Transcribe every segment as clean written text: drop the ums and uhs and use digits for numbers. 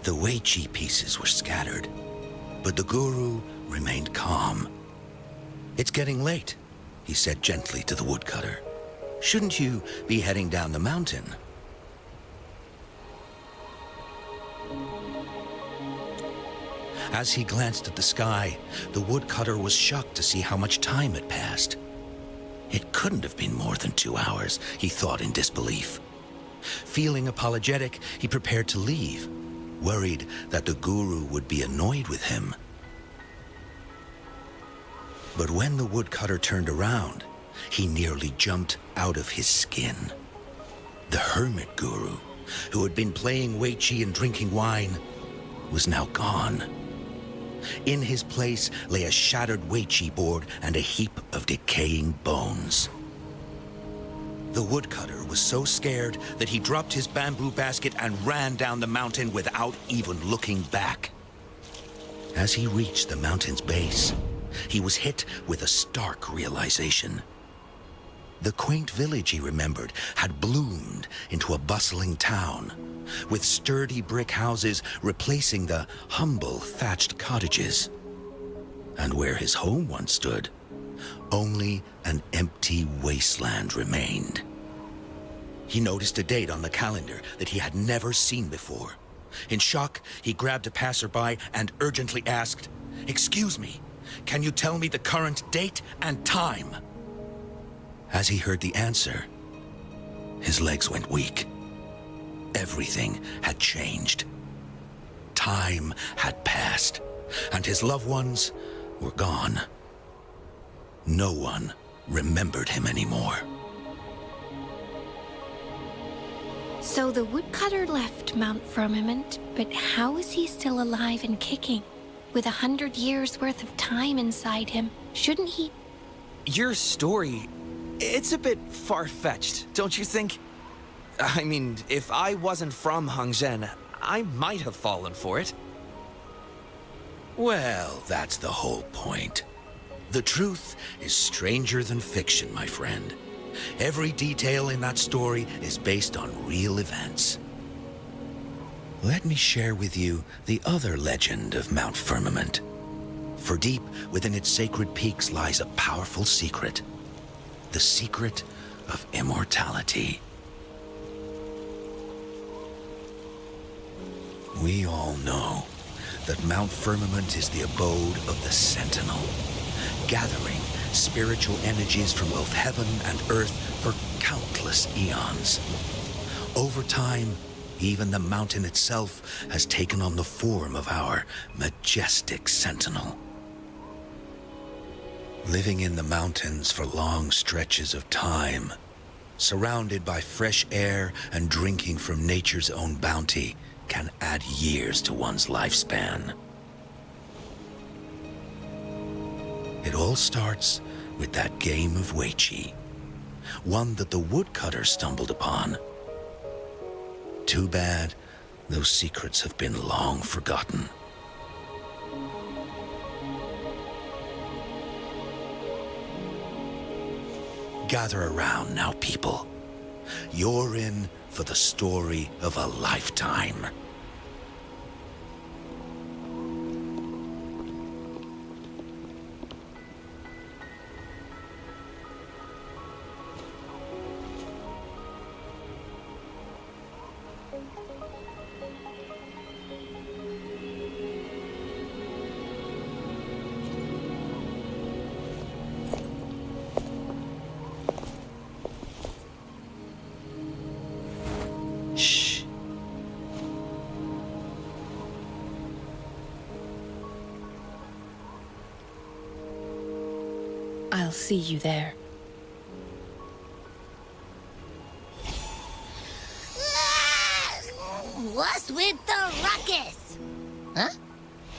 The wei chi pieces were scattered, but the guru remained calm. "It's getting late," he said gently to the woodcutter. "Shouldn't you be heading down the mountain?" As he glanced at the sky, the woodcutter was shocked to see how much time had passed. It couldn't have been more than 2 hours, he thought in disbelief. Feeling apologetic, he prepared to leave, worried that the guru would be annoyed with him. But when the woodcutter turned around, he nearly jumped out of his skin. The hermit guru, who had been playing wei chi and drinking wine, was now gone. In his place lay a shattered wei chi board and a heap of decaying bones. The woodcutter was so scared that he dropped his bamboo basket and ran down the mountain without even looking back. As he reached the mountain's base, he was hit with a stark realization. The quaint village he remembered had bloomed into a bustling town, with sturdy brick houses replacing the humble thatched cottages. And where his home once stood, only an empty wasteland remained. He noticed a date on the calendar that he had never seen before. In shock, he grabbed a passerby and urgently asked, "Excuse me, can you tell me the current date and time?" As he heard the answer, his legs went weak. Everything had changed. Time had passed, and his loved ones were gone. No one remembered him anymore. So the woodcutter left Mount Firmament, but how is he still alive and kicking? With 100 years worth of time inside him, shouldn't he? Your story, it's a bit far-fetched, don't you think? I mean, if I wasn't from Hongzhen, I might have fallen for it. Well, that's the whole point. The truth is stranger than fiction, my friend. Every detail in that story is based on real events. Let me share with you the other legend of Mount Firmament. For deep within its sacred peaks lies a powerful secret. The secret of immortality. We all know that Mount Firmament is the abode of the Sentinel, gathering spiritual energies from both heaven and earth for countless eons. Over time, even the mountain itself has taken on the form of our majestic sentinel. Living in the mountains for long stretches of time, surrounded by fresh air and drinking from nature's own bounty, can add years to one's lifespan. It all starts with that game of wei chi, one that the woodcutter stumbled upon. Too bad those secrets have been long forgotten. Gather around now, people. You're in for the story of a lifetime. Shh. I'll see you there.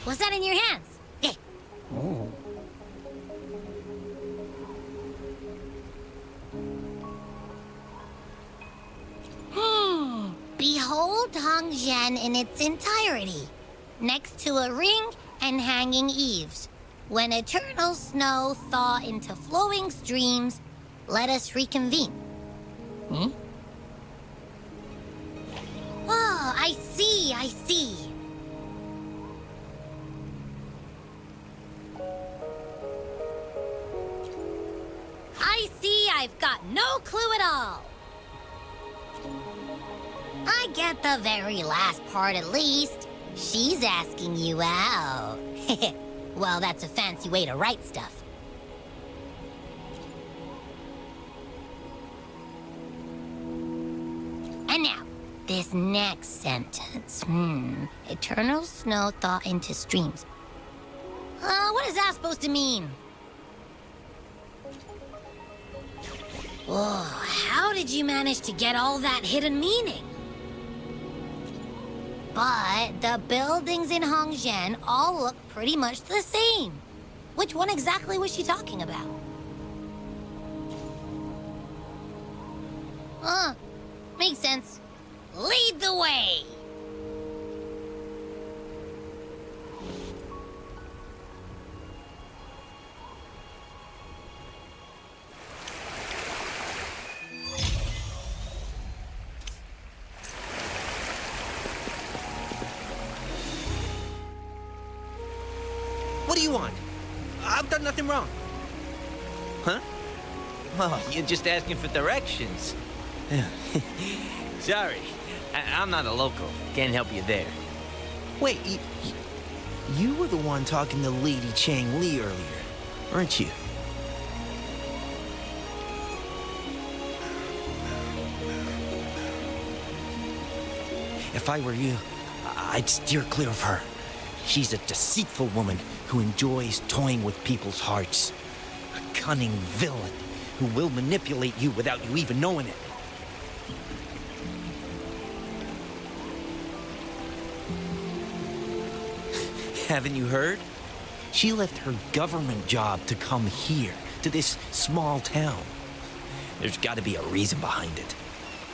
What's that in your hands? Eh. Oh. Behold Hongzhen in its entirety, next to a ring and hanging eaves. When eternal snow thaw into flowing streams, let us reconvene. Hmm? Oh, I see, I see. I see I've got no clue at all. I get the very last part at least. She's asking you out. Well, that's a fancy way to write stuff. And now, this next sentence. Eternal snow thaw into streams. What is that supposed to mean? Whoa, how did you manage to get all that hidden meaning? But the buildings in Hongzhen all look pretty much the same. Which one exactly was she talking about? Makes sense. Lead the way! What do you want? I've done nothing wrong. Huh? Oh, you're just asking for directions. Sorry, I'm not a local. Can't help you there. Wait, you were the one talking to Lady Changli earlier, weren't you? If I were you, I'd steer clear of her. She's a deceitful woman who enjoys toying with people's hearts. A cunning villain who will manipulate you without you even knowing it. Haven't you heard? She left her government job to come here, to this small town. There's got to be a reason behind it.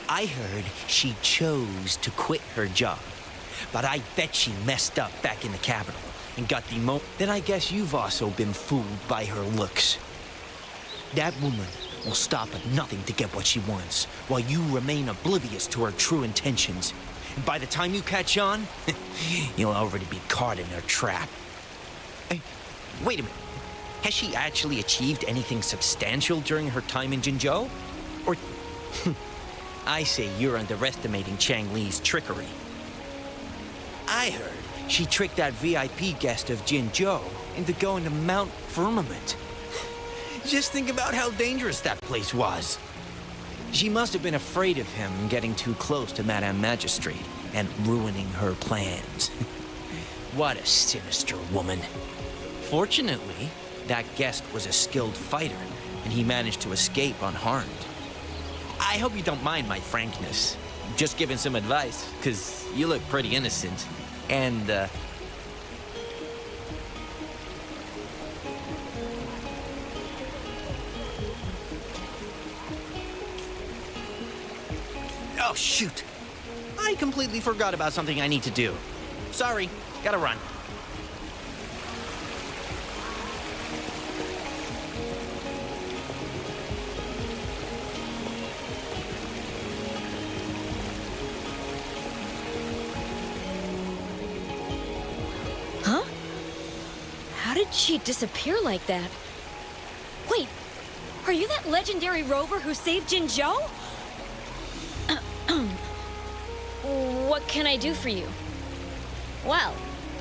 I heard she chose to quit her job, but I bet she messed up back in the capital and got demoted. Then I guess you've also been fooled by her looks. That woman will stop at nothing to get what she wants, while you remain oblivious to her true intentions. And by the time you catch on, you'll already be caught in her trap. Hey, wait a minute. Has she actually achieved anything substantial during her time in Jinzhou? Or... I say you're underestimating Changli's trickery. I heard she tricked that VIP guest of Jinzhou into going to Mount Firmament. Just think about how dangerous that place was. She must have been afraid of him getting too close to Madame Magistrate and ruining her plans. What a sinister woman. Fortunately, that guest was a skilled fighter, and he managed to escape unharmed. I hope you don't mind my frankness. Just giving some advice, because you look pretty innocent. And, oh, shoot. I completely forgot about something I need to do. Sorry, gotta run. Huh? How did she disappear like that? Wait, are you that legendary rover who saved Jinzhou? What can I do for you? Well,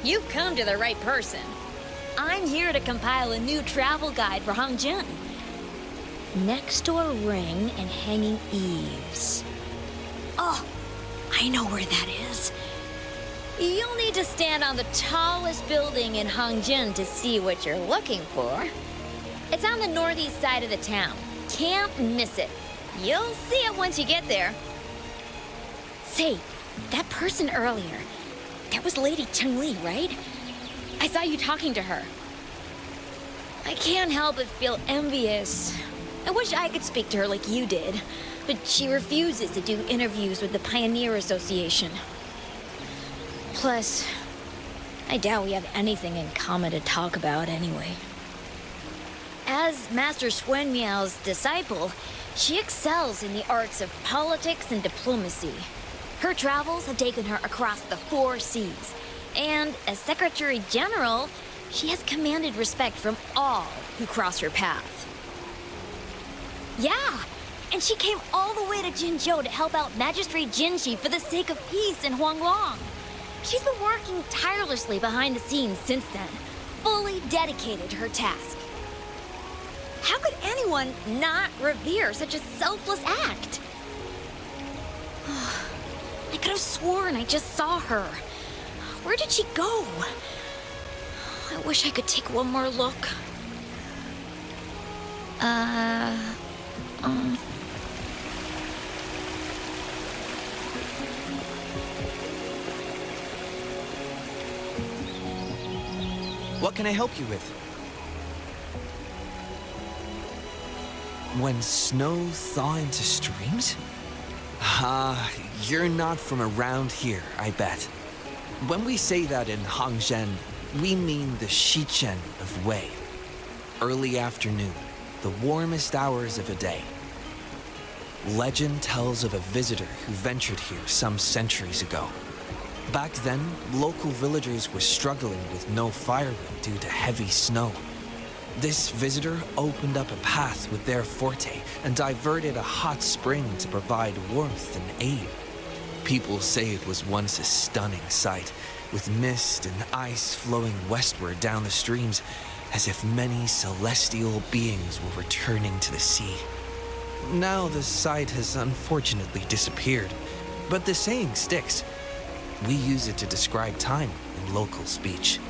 you've come to the right person. I'm here to compile a new travel guide for Hongzhen. Next to a ring and hanging eaves. Oh, I know where that is. You'll need to stand on the tallest building in Hongzhen to see what you're looking for. It's on the northeast side of the town. Can't miss it. You'll see it once you get there. Say, that person earlier, that was Lady Changli, right? I saw you talking to her. I can't help but feel envious. I wish I could speak to her like you did, but she refuses to do interviews with the Pioneer Association. Plus, I doubt we have anything in common to talk about anyway. As Master Swen Miao's disciple, she excels in the arts of politics and diplomacy. Her travels have taken her across the 4 seas, and as Secretary General, she has commanded respect from all who cross her path. Yeah, and she came all the way to Jinzhou to help out Magistrate Jinshi for the sake of peace in Huanglong. She's been working tirelessly behind the scenes since then, fully dedicated to her task. How could anyone not revere such a selfless act? I could have sworn I just saw her. Where did she go? I wish I could take one more look. What can I help you with? When snow thaw into streams? You're not from around here, I bet. When we say that in Hangzhen, we mean the Shichen of Wei. Early afternoon, the warmest hours of a day. Legend tells of a visitor who ventured here some centuries ago. Back then, local villagers were struggling with no firewood due to heavy snow. This visitor opened up a path with their forte and diverted a hot spring to provide warmth and aid. People say it was once a stunning sight, with mist and ice flowing westward down the streams, as if many celestial beings were returning to the sea. Now the sight has unfortunately disappeared, but the saying sticks. We use it to describe time in local speech.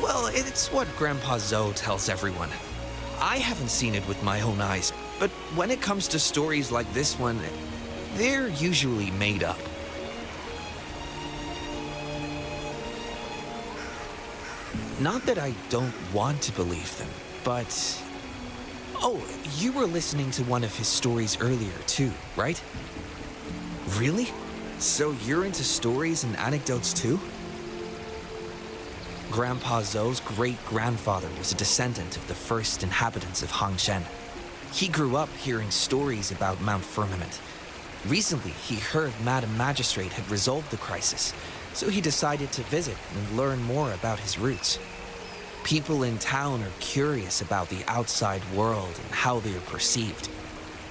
Well, it's what Grandpa Zoe tells everyone. I haven't seen it with my own eyes, but when it comes to stories like this one, they're usually made up. Not that I don't want to believe them, but... Oh, you were listening to one of his stories earlier too, right? Really? So you're into stories and anecdotes too? Grandpa Zoe's great-grandfather was a descendant of the first inhabitants of Hangzhen. He grew up hearing stories about Mount Firmament. Recently, he heard Madam Magistrate had resolved the crisis, so he decided to visit and learn more about his roots. People in town are curious about the outside world and how they are perceived.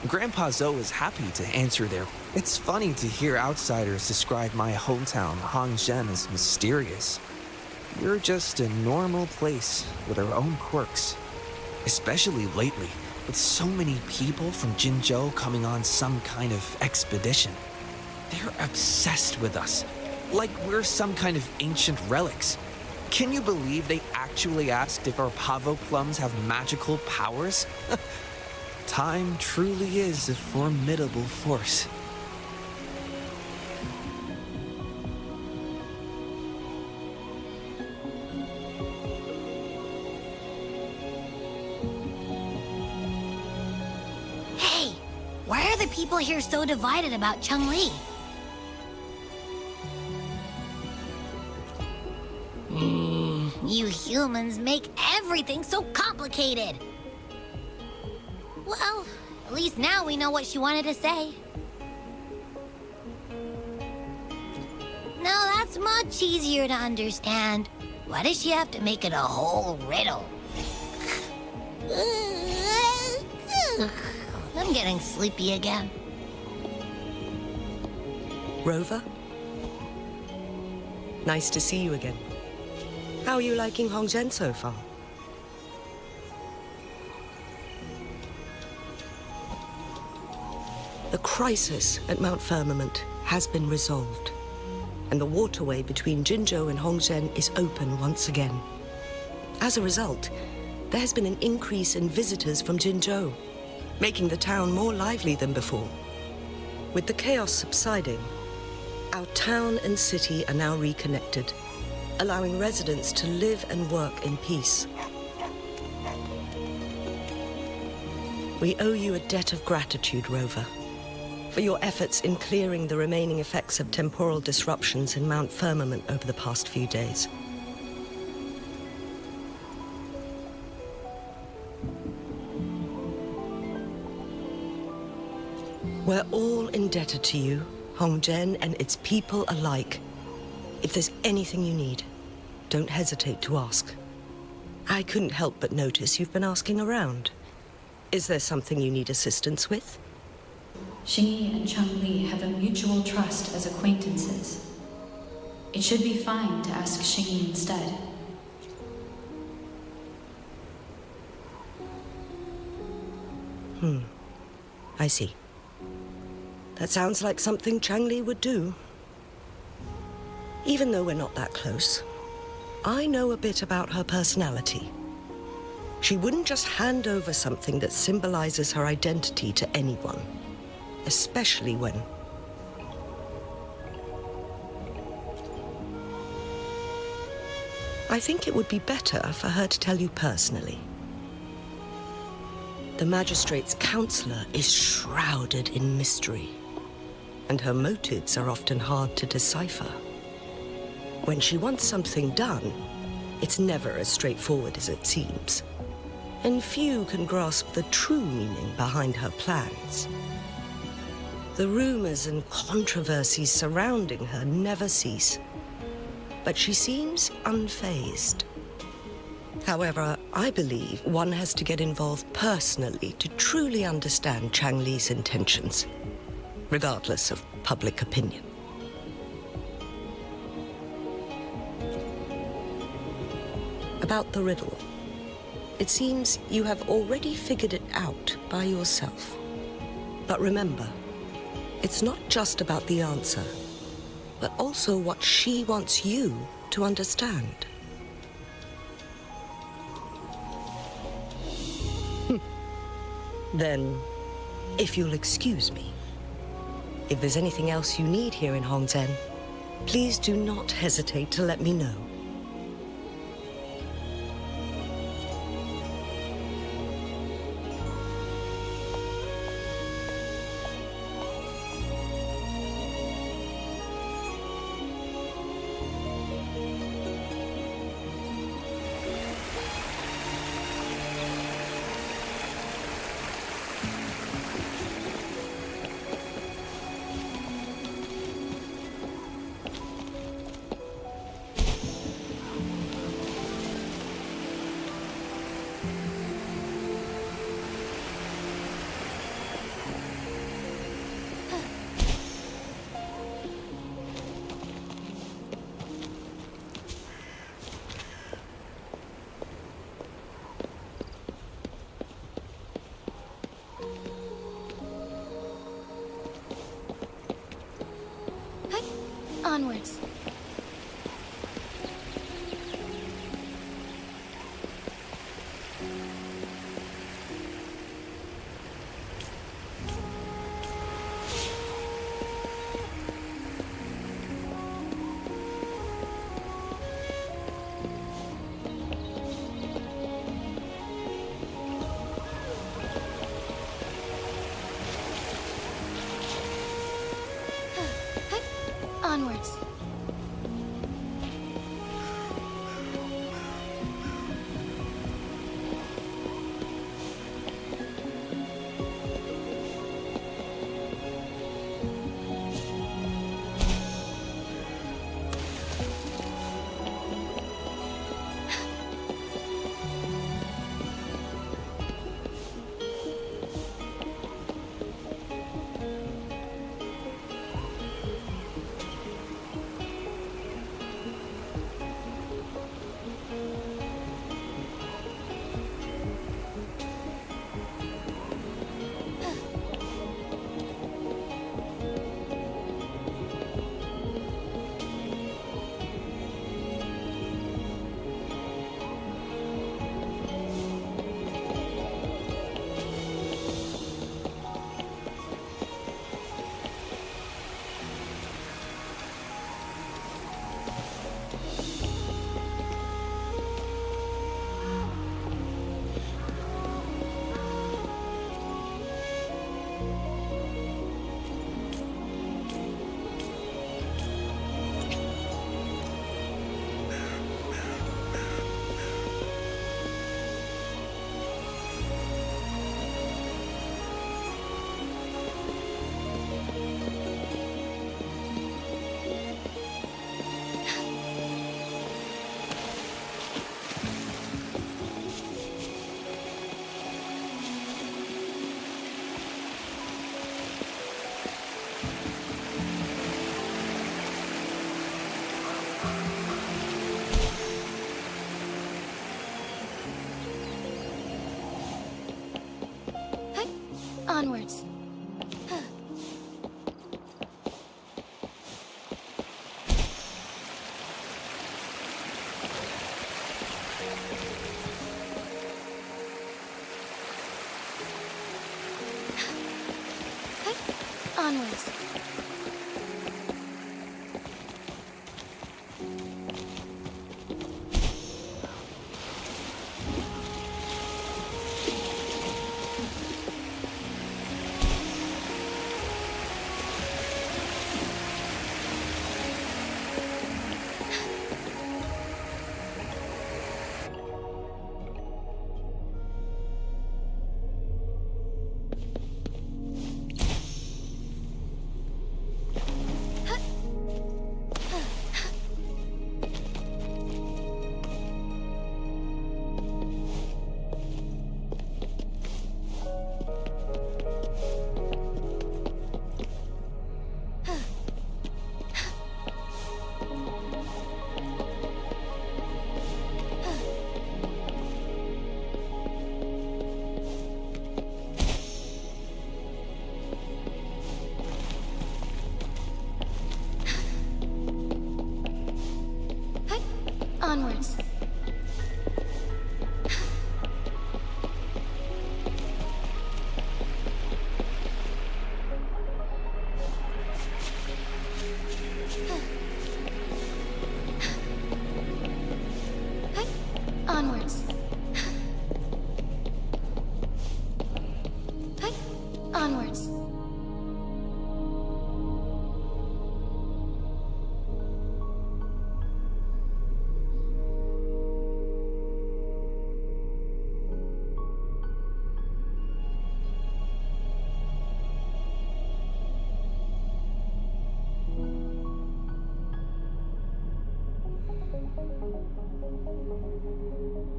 Grandpa Zoe is happy to answer their... It's funny to hear outsiders describe my hometown, Hangzhen, as mysterious. You're just a normal place with our own quirks. Especially lately, with so many people from Jinzhou coming on some kind of expedition. They're obsessed with us, like we're some kind of ancient relics. Can you believe they actually asked if our pavo plums have magical powers? Time truly is a formidable force. Hey, why are the people here so divided about Changli? You humans make everything so complicated. Well, at least now we know what she wanted to say. Now that's much easier to understand. Why does she have to make it a whole riddle? I'm getting sleepy again. Rover? Nice to see you again. How are you liking Hongzhen so far? The crisis at Mount Firmament has been resolved, and the waterway between Jinzhou and Hongzhen is open once again. As a result, there has been an increase in visitors from Jinzhou, making the town more lively than before. With the chaos subsiding, our town and city are now reconnected, allowing residents to live and work in peace. We owe you a debt of gratitude, Rover, for your efforts in clearing the remaining effects of temporal disruptions in Mount Firmament over the past few days. We're all indebted to you, Hongzhen and its people alike. If there's anything you need, don't hesitate to ask. I couldn't help but notice you've been asking around. Is there something you need assistance with? Xingyi and Changli have a mutual trust as acquaintances. It should be fine to ask Xingyi instead. I see. That sounds like something Changli would do. Even though we're not that close, I know a bit about her personality. She wouldn't just hand over something that symbolizes her identity to anyone, especially when... I think it would be better for her to tell you personally. The Magistrate's counselor is shrouded in mystery, and her motives are often hard to decipher. When she wants something done, it's never as straightforward as it seems, and few can grasp the true meaning behind her plans. The rumors and controversies surrounding her never cease, but she seems unfazed. However, I believe one has to get involved personally to truly understand Changli's intentions, regardless of public opinion. About the riddle, it seems you have already figured it out by yourself. But remember, it's not just about the answer, but also what she wants you to understand. Then, if you'll excuse me, if there's anything else you need here in Hongzhen, please do not hesitate to let me know. Onwards. Onwards.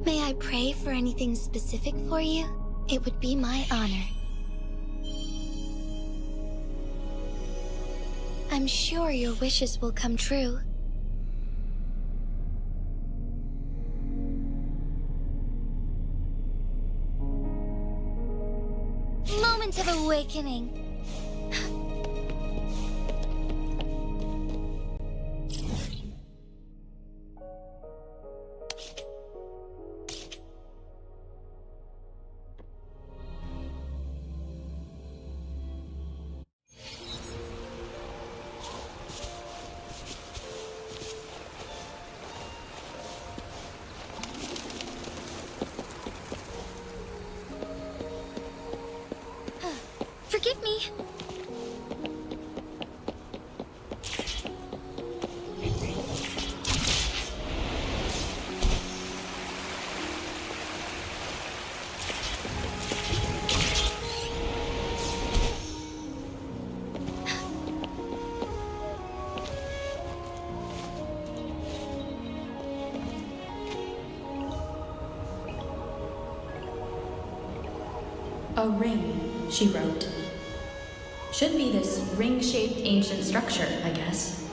May I pray for anything specific for you? It would be my honor. I'm sure your wishes will come true. Moment of awakening. Forgive me. A ring, she wrote. Should be this ring-shaped ancient structure, I guess.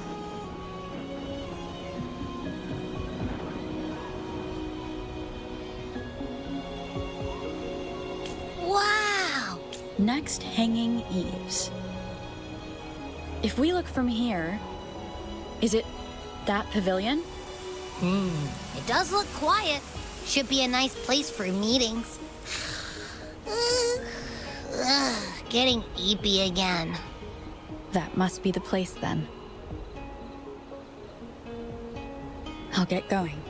Wow! Next, hanging eaves. If we look from here, is it that pavilion? It does look quiet. Should be a nice place for meetings. Getting eepy again. That must be the place then. I'll get going.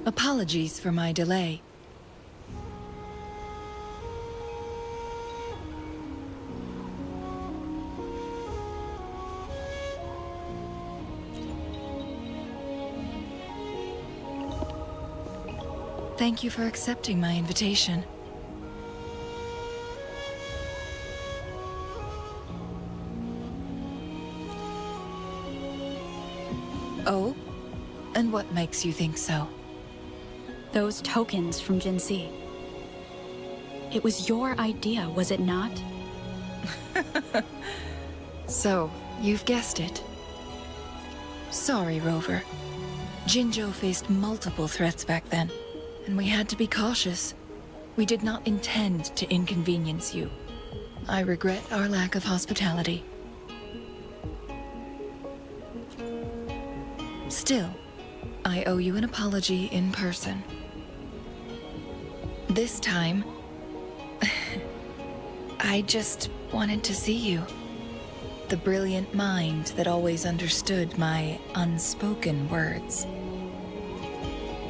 Apologies for my delay. Thank you for accepting my invitation. Oh? And what makes you think so? Those tokens from Jinxi. It was your idea, was it not? So, you've guessed it. Sorry, Rover. Jinzhou faced multiple threats back then, and we had to be cautious. We did not intend to inconvenience you. I regret our lack of hospitality. Still, I owe you an apology in person. This time, I just wanted to see you. The brilliant mind that always understood my unspoken words.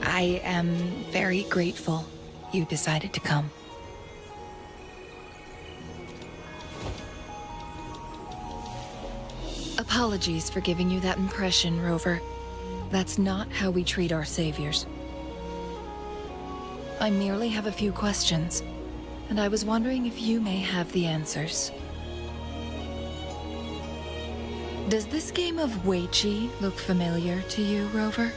I am very grateful you decided to come. Apologies for giving you that impression, Rover. That's not how we treat our saviors. I merely have a few questions, and I was wondering if you may have the answers. Does this game of Weiqi look familiar to you, Rover?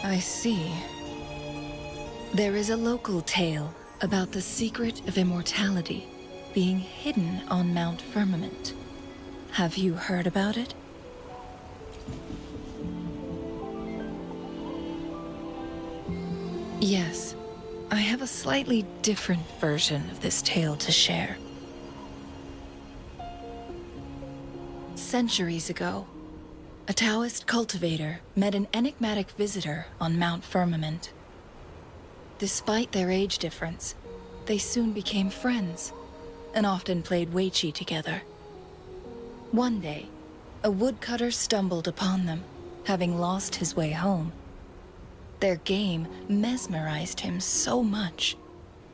I see. There is a local tale about the secret of immortality being hidden on Mount Firmament. Have you heard about it? Yes, I have a slightly different version of this tale to share. Centuries ago, a Taoist cultivator met an enigmatic visitor on Mount Firmament. Despite their age difference, they soon became friends and often played Weiqi together. One day, a woodcutter stumbled upon them, having lost his way home. Their game mesmerized him so much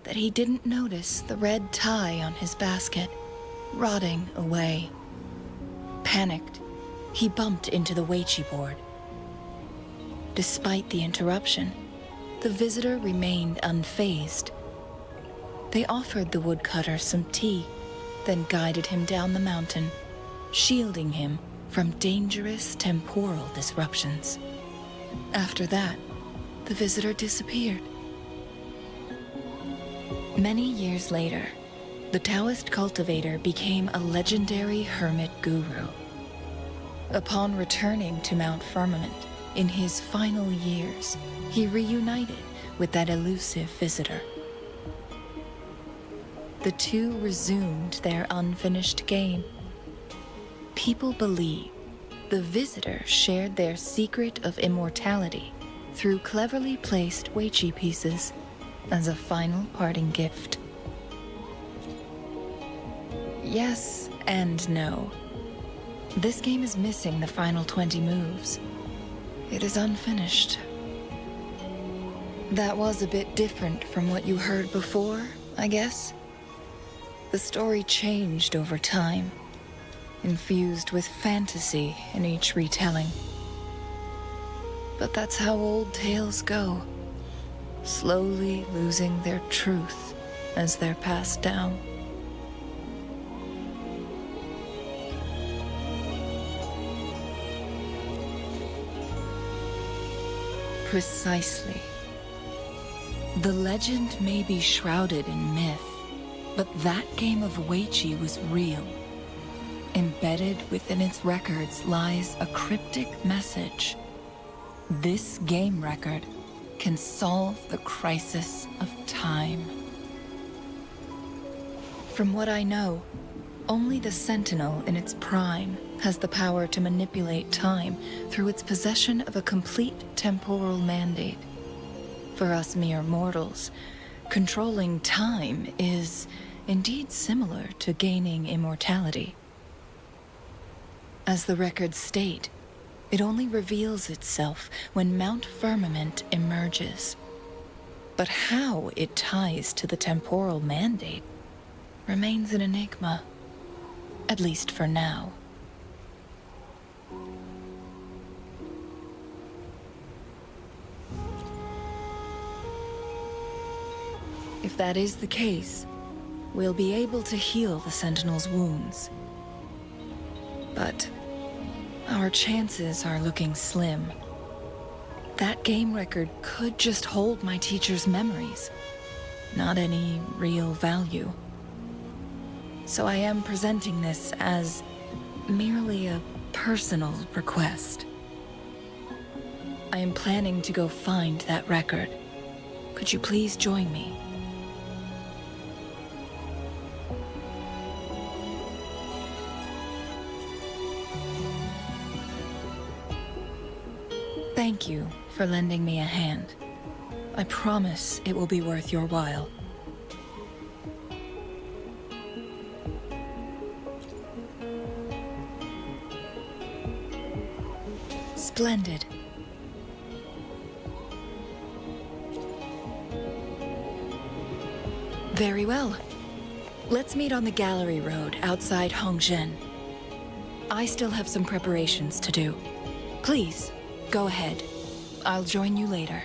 that he didn't notice the red thei on his basket, rotting away. Panicked, he bumped into the Weiqi board. Despite the interruption, the visitor remained unfazed. They offered the woodcutter some tea, then guided him down the mountain, shielding him from dangerous temporal disruptions. After that, the visitor disappeared. Many years later, the Taoist cultivator became a legendary hermit guru. Upon returning to Mount Firmament in his final years, he reunited with that elusive visitor. The two resumed their unfinished game. People believe the visitor shared their secret of immortality through cleverly placed Weiqi pieces as a final parting gift. Yes and no. This game is missing the final 20 moves. It is unfinished. That was a bit different from what you heard before, I guess. The story changed over time, infused with fantasy in each retelling. But that's how old tales go, slowly losing their truth as they're passed down. Precisely. The legend may be shrouded in myth, but that game of Weiqi was real. Embedded within its records lies a cryptic message. This game record can solve the crisis of time. From what I know, only the Sentinel in its prime has the power to manipulate time through its possession of a complete temporal mandate. For us mere mortals, controlling time is indeed similar to gaining immortality. As the records state, it only reveals itself when Mount Firmament emerges. But how it ties to the temporal mandate remains an enigma, at least for now. If that is the case, we'll be able to heal the Sentinel's wounds. But our chances are looking slim. That game record could just hold my teacher's memories, not any real value. So I am presenting this as merely a personal request. I am planning to go find that record. Could you please join me? Thank you for lending me a hand. I promise it will be worth your while. Splendid. Very well. Let's meet on the gallery road outside Hongzhen. I still have some preparations to do. Please, go ahead. I'll join you later.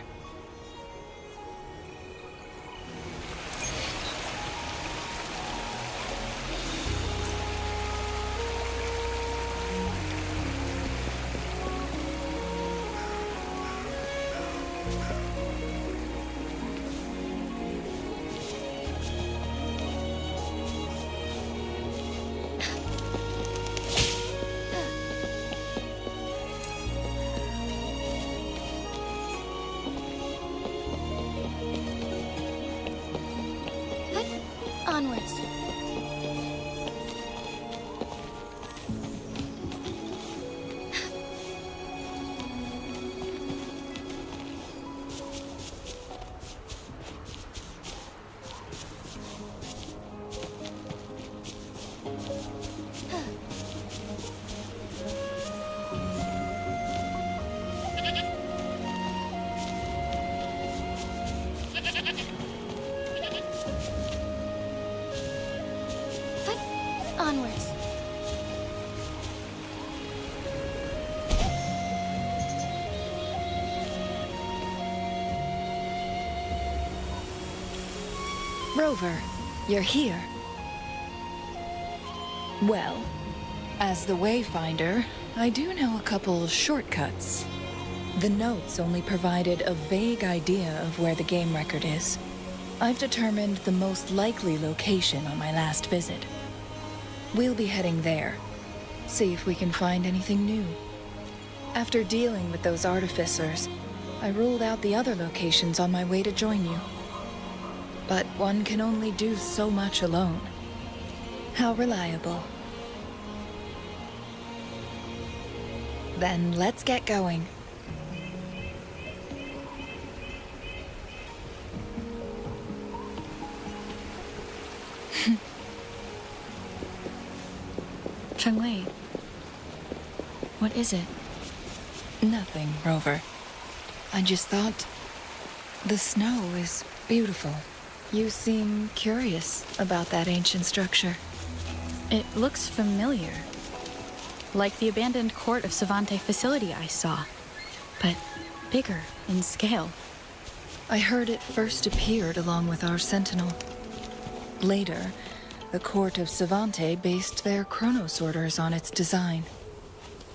Onwards. Onwards. Rover, you're here. Well, as the Wayfinder, I do know a couple of shortcuts. The notes only provided a vague idea of where the game record is. I've determined the most likely location on my last visit. We'll be heading there. See if we can find anything new. After dealing with those artificers, I ruled out the other locations on my way to join you. But one can only do so much alone. How reliable. Then let's get going. Changli, what is it? Nothing, Rover. I just thought the snow is beautiful. You seem curious about that ancient structure. It looks familiar. Like the abandoned court of Savante facility I saw, but bigger in scale. I heard it first appeared along with our sentinel. Later, the court of Savante based their Chronos orders on its design.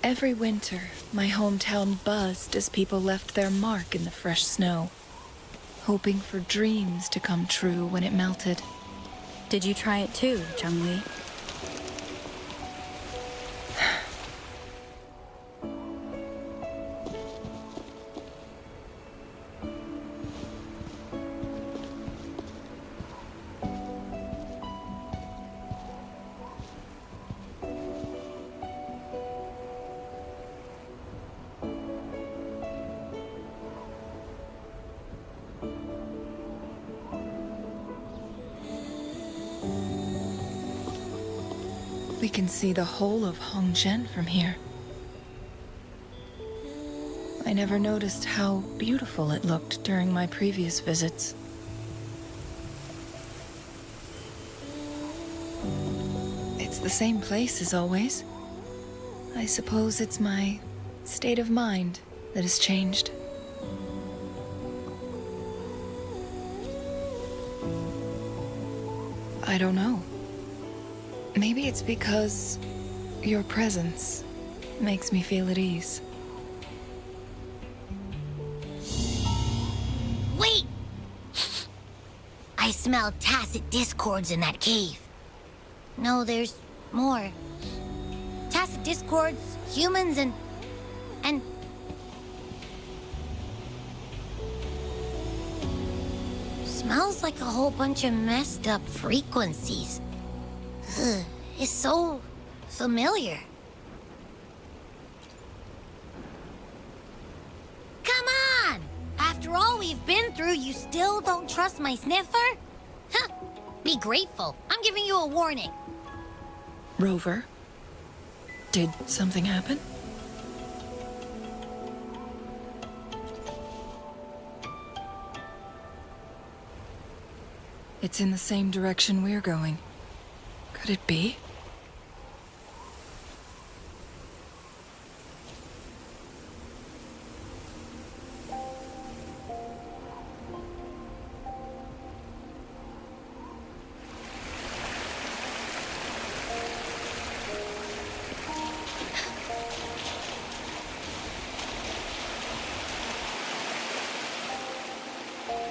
Every winter, my hometown buzzed as people left their mark in the fresh snow, hoping for dreams to come true when it melted. Did you try it too, Changli? We can see the whole of Hongzhen from here. I never noticed how beautiful it looked during my previous visits. It's the same place as always. I suppose it's my state of mind that has changed. I don't know. Maybe it's because your presence makes me feel at ease. Wait! I smell tacit discords in that cave. No, there's more. Tacit discords, humans, and... Smells like a whole bunch of messed up frequencies. Ugh, it's so familiar. Come on! After all we've been through, you still don't trust my sniffer? Huh. Be grateful. I'm giving you a warning. Rover, did something happen? It's in the same direction we're going. Could it be?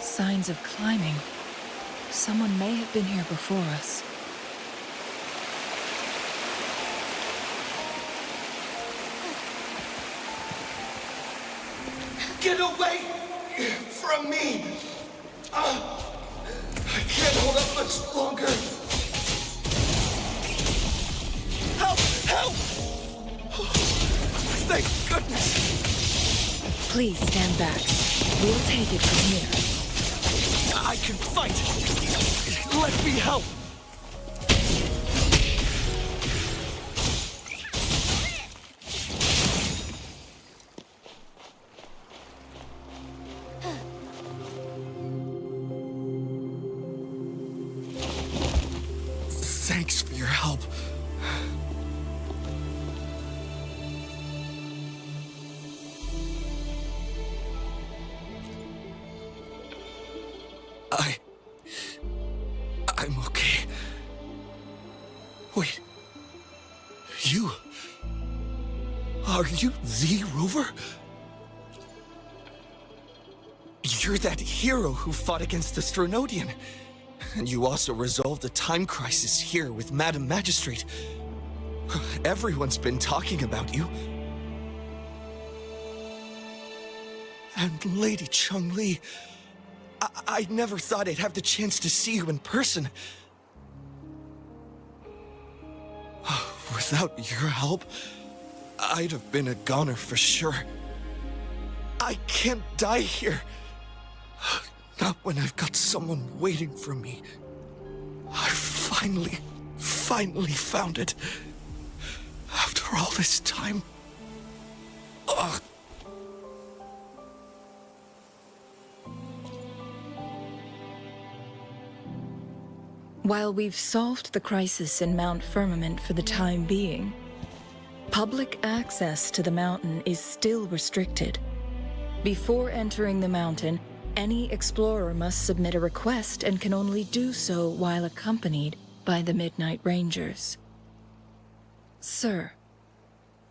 Signs of climbing. Someone may have been here before us. Get away from me! I can't hold up much longer. Help! Help! Thank goodness! Please stand back. We'll take it from here. I can fight! Let me help! Thanks for your help. I'm okay. Wait. You? Are you the Rover? You're that hero who fought against the Stronodian. And you also resolved a time crisis here with Madam Magistrate. Everyone's been talking about you. And Lady Changli, I never thought I'd have the chance to see you in person. Without your help, I'd have been a goner for sure. I can't die here. Not when I've got someone waiting for me. I finally found it. After all this time. Ugh. While we've solved the crisis in Mount Firmament for the time being, public access to the mountain is still restricted. Before entering the mountain, any explorer must submit a request and can only do so while accompanied by the Midnight Rangers. Sir,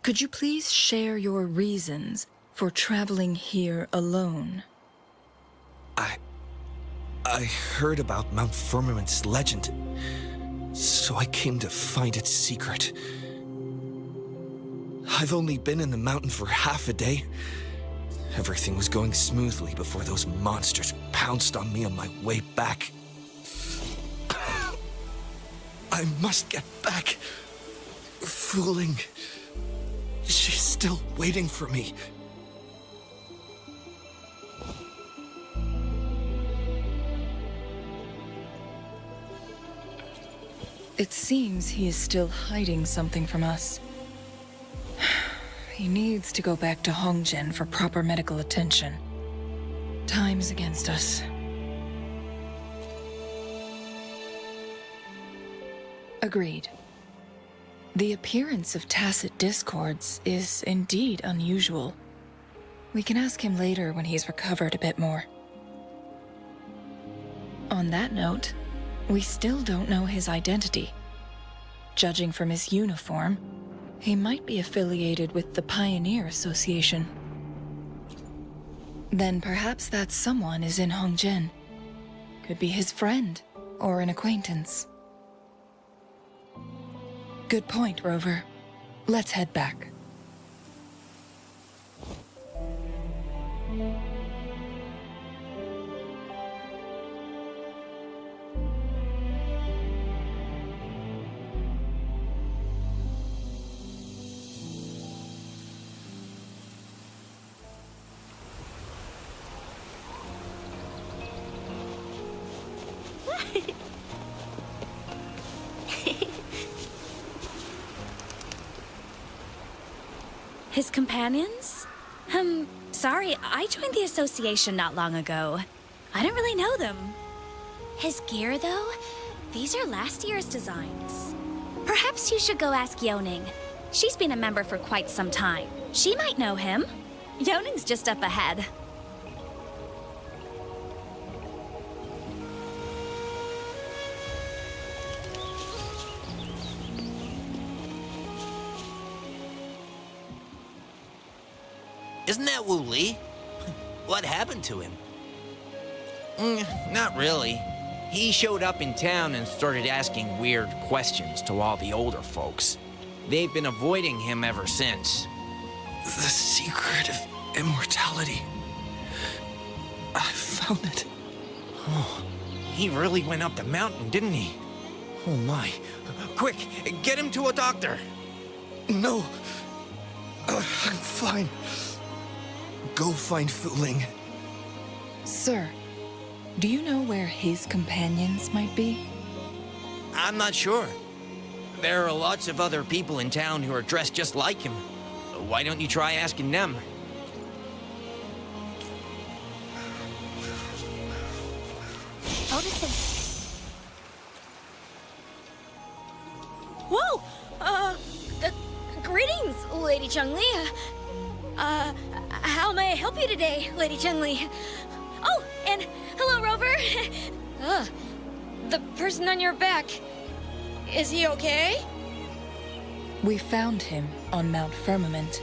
could you please share your reasons for traveling here alone? I heard about Mount Firmament's legend, so I came to find its secret. I've only been in the mountain for half a day. Everything was going smoothly before those monsters pounced on me on my way back. I must get back. Fooling. She's still waiting for me. It seems he is still hiding something from us. He needs to go back to Hongzhen for proper medical attention. Time's against us. Agreed. The appearance of tacit discords is indeed unusual. We can ask him later when he's recovered a bit more. On that note, we still don't know his identity. Judging from his uniform, he might be affiliated with the Pioneer Association. Then perhaps that someone is in Hongzhen. Could be his friend or an acquaintance. Good point, Rover. Let's head back. His companions? Sorry, I joined the association not long ago. I don't really know them. His gear, though? These are last year's designs. Perhaps you should go ask Yoning. She's been a member for quite some time. She might know him. Yoning's just up ahead. Isn't that Wu Li? What happened to him? Not really. He showed up in town and started asking weird questions to all the older folks. They've been avoiding him ever since. The secret of immortality. I found it. Oh, he really went up the mountain, didn't he? Oh my. Quick, get him to a doctor. No. I'm fine. Go find Fu Ling. Sir, do you know where his companions might be? I'm not sure. There are lots of other people in town who are dressed just like him. Why don't you try asking them? Whoa! Greetings, Lady Changli. How may I help you today, Lady Changli? Oh, and hello, Rover. The person on your back, is he okay? We found him on Mount Firmament.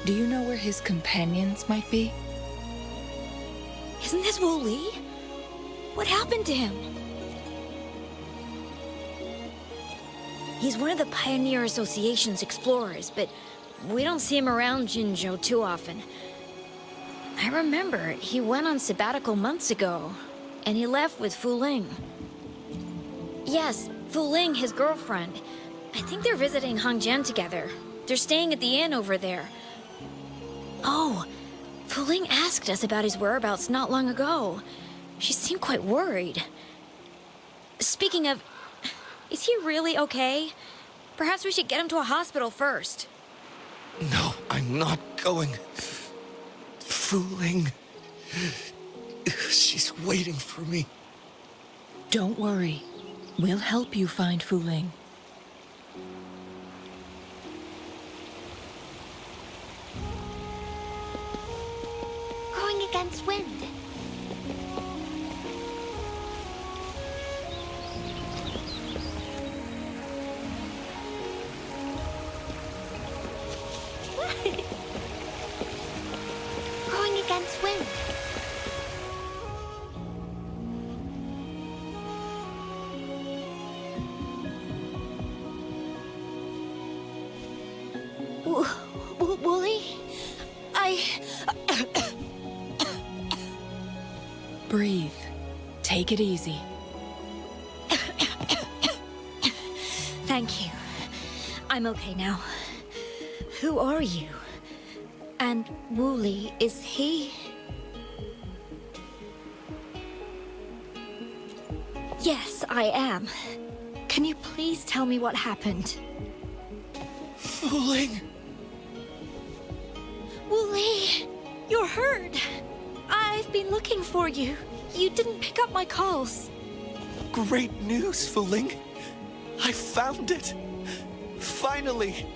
Do you know where his companions might be? Isn't this Wu Li? What happened to him? He's one of the Pioneer Association's explorers, but we don't see him around Jinzhou too often. I remember he went on sabbatical months ago, and he left with Fu Ling. Yes, Fu Ling, his girlfriend. I think they're visiting Hangjian together. They're staying at the inn over there. Oh, Fu Ling asked us about his whereabouts not long ago. She seemed quite worried. Speaking of, is he really okay? Perhaps we should get him to a hospital first. No, I'm not going. Fu Ling. She's waiting for me. Don't worry. We'll help you find Fu Ling. Going against wind. Going against wind. Wooly? Breathe. Take it easy. Thank you. I'm okay now. Who are you? And Wu Li, is he? Yes, I am. Can you please tell me what happened? Fu Ling. Wu Li, you're hurt. I've been looking for you. You didn't pick up my calls. Great news, Fu Ling. I found it. Finally.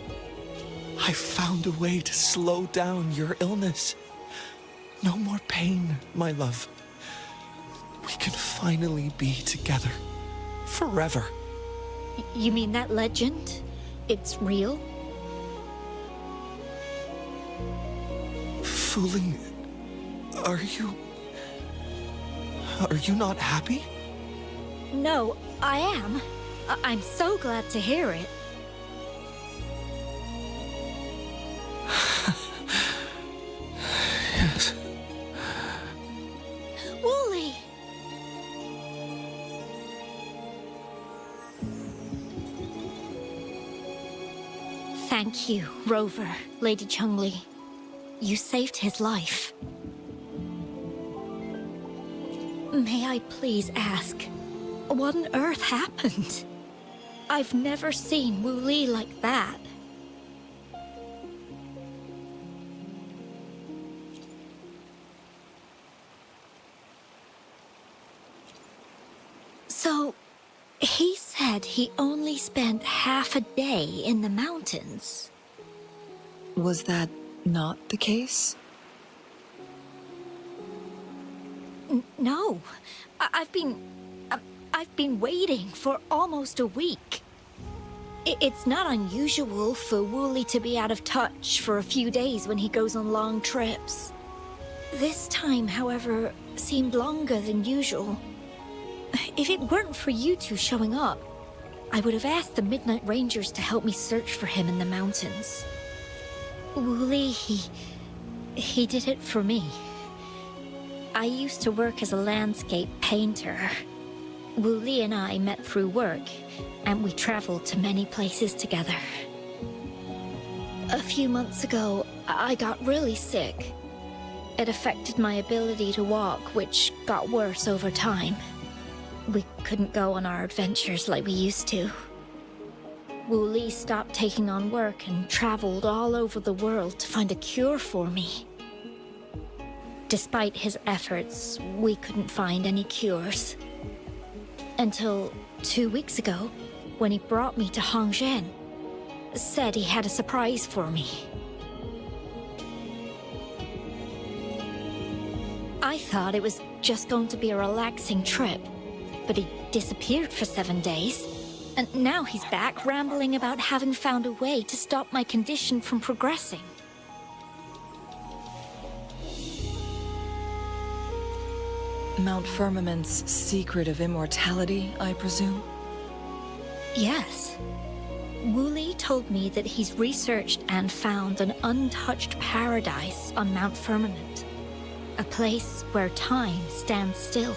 I found a way to slow down your illness. No more pain, my love. We can finally be together. Forever. You mean that legend? It's real? Fu Ling, are you not happy? No, I am. I'm so glad to hear it. Yes. Wooly! Thank you, Rover, Lady Changli. You saved his life. May I please ask, what on earth happened? I've never seen Wu Li like that. he only spent half a day in the mountains. Was that not the case? No. I've been waiting for almost a week. It's not unusual for Wooly to be out of touch for a few days when he goes on long trips. This time, however, seemed longer than usual. If it weren't for you two showing up, I would have asked the Midnight Rangers to help me search for him in the mountains. Wooly, he did it for me. I used to work as a landscape painter. Wooly and I met through work, and we traveled to many places together. A few months ago, I got really sick. It affected my ability to walk, which got worse over time. We couldn't go on our adventures like we used to. Wooly stopped taking on work and traveled all over the world to find a cure for me. Despite his efforts, we couldn't find any cures. Until 2 weeks ago, when he brought me to Hongzhen, said he had a surprise for me. I thought it was just going to be a relaxing trip, but he disappeared for 7 days. And now he's back rambling about having found a way to stop my condition from progressing. Mount Firmament's secret of immortality, I presume? Yes. Wooly told me that he's researched and found an untouched paradise on Mount Firmament. A place where time stands still.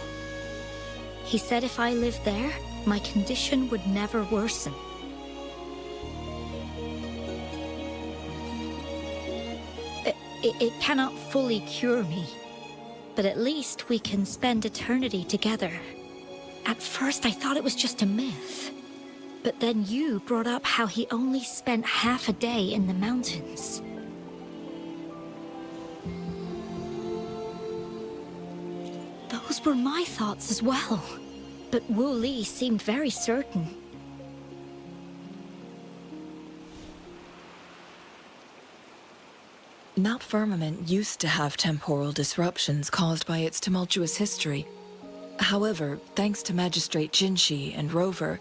He said if I lived there, my condition would never worsen. It cannot fully cure me, but at least we can spend eternity together. At first I thought it was just a myth, but then you brought up how he only spent half a day in the mountains. Those were my thoughts as well, but Wooly seemed very certain. Mount Firmament used to have temporal disruptions caused by its tumultuous history. However, thanks to Magistrate Jinshi and Rover,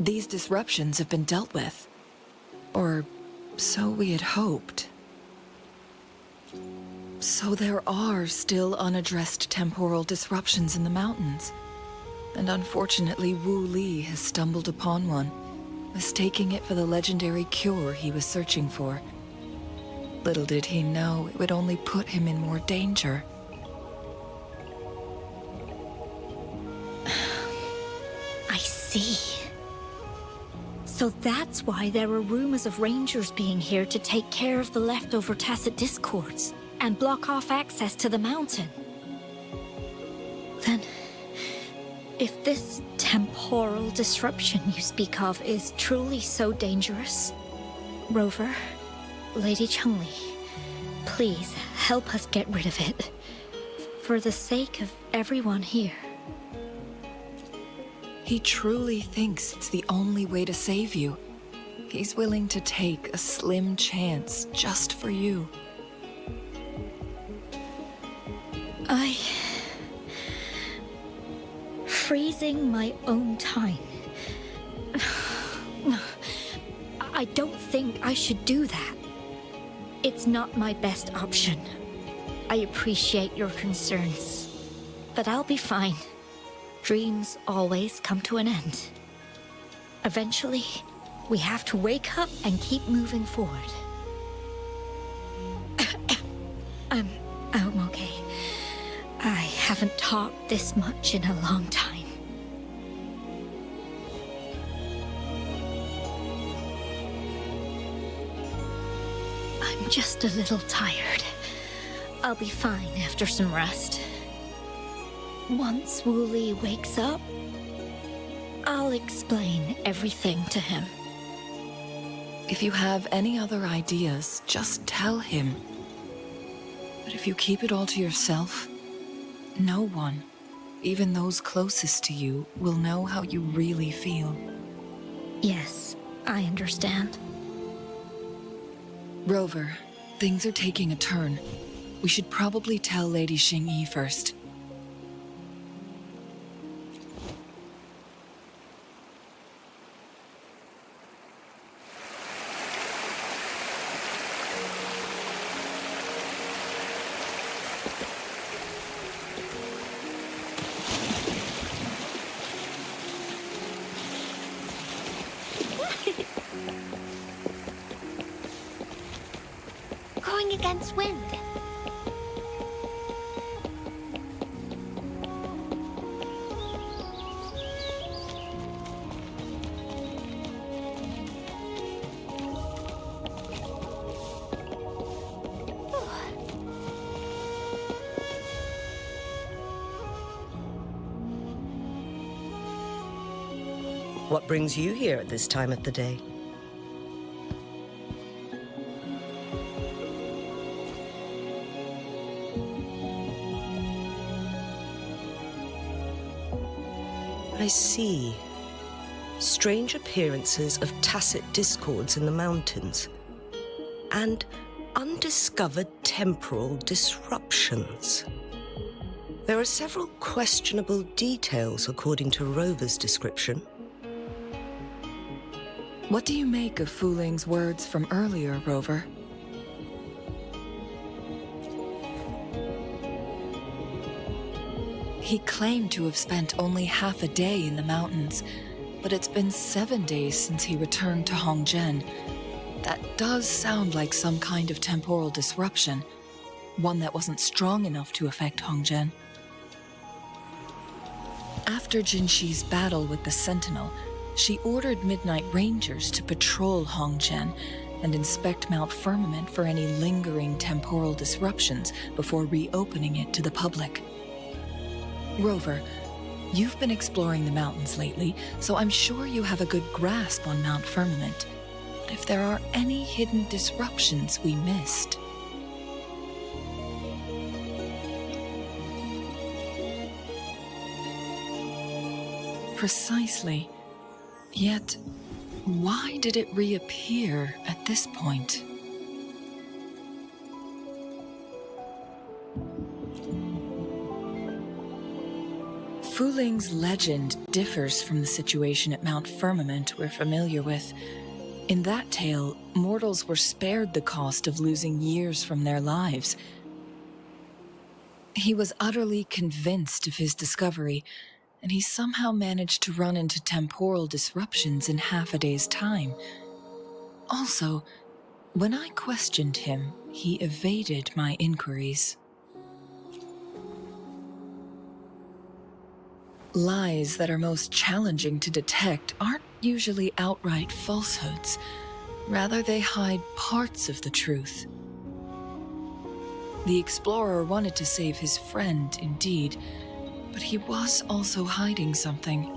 these disruptions have been dealt with. Or so we had hoped. So there are still unaddressed temporal disruptions in the mountains. And unfortunately, Wu Li has stumbled upon one, mistaking it for the legendary cure he was searching for. Little did he know it would only put him in more danger. I see. So that's why there were rumors of rangers being here to take care of the leftover tacit discords and block off access to the mountain. Then, if this temporal disruption you speak of is truly so dangerous, Rover, Lady Changli, please help us get rid of it. For the sake of everyone here. He truly thinks it's the only way to save you. He's willing to take a slim chance just for you. Freezing my own time. I don't think I should do that. It's not my best option. I appreciate your concerns, but I'll be fine. Dreams always come to an end. Eventually, we have to wake up and keep moving forward. I'm okay. I haven't talked this much in a long time. I'm just a little tired. I'll be fine after some rest. Once Wooly wakes up, I'll explain everything to him. If you have any other ideas, just tell him. But if you keep it all to yourself, no one, Even those closest to you will know how you really feel. Yes, I understand. Rover, things are taking a turn. We should probably tell Lady Xingyi first. Going against wind. What brings you here at this time of the day? I see. Strange appearances of tacit discords in the mountains, and undiscovered temporal disruptions. There are several questionable details according to Rover's description. What do you make of Fu Ling's words from earlier, Rover? He claimed to have spent only half a day in the mountains, but it's been 7 days since he returned to Hongzhen. That does sound like some kind of temporal disruption, one that wasn't strong enough to affect Hongzhen. After Jinxi's battle with the Sentinel, she ordered Midnight Rangers to patrol Hongzhen and inspect Mount Firmament for any lingering temporal disruptions before reopening it to the public. Rover, you've been exploring the mountains lately, so I'm sure you have a good grasp on Mount Firmament. But if there are any hidden disruptions we missed... Precisely. Yet, why did it reappear at this point? Fu Ling's legend differs from the situation at Mount Firmament we're familiar with. In that tale, mortals were spared the cost of losing years from their lives. He was utterly convinced of his discovery, and he somehow managed to run into temporal disruptions in half a day's time. Also, when I questioned him, he evaded my inquiries. Lies that are most challenging to detect aren't usually outright falsehoods. Rather, they hide parts of the truth. The explorer wanted to save his friend, indeed, but he was also hiding something.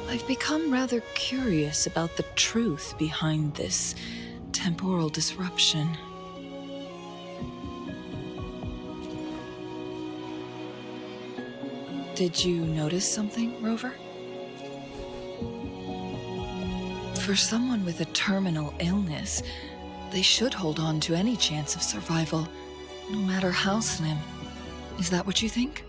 I've become rather curious about the truth behind this temporal disruption. Did you notice something, Rover? For someone with a terminal illness, they should hold on to any chance of survival, no matter how slim. Is that what you think?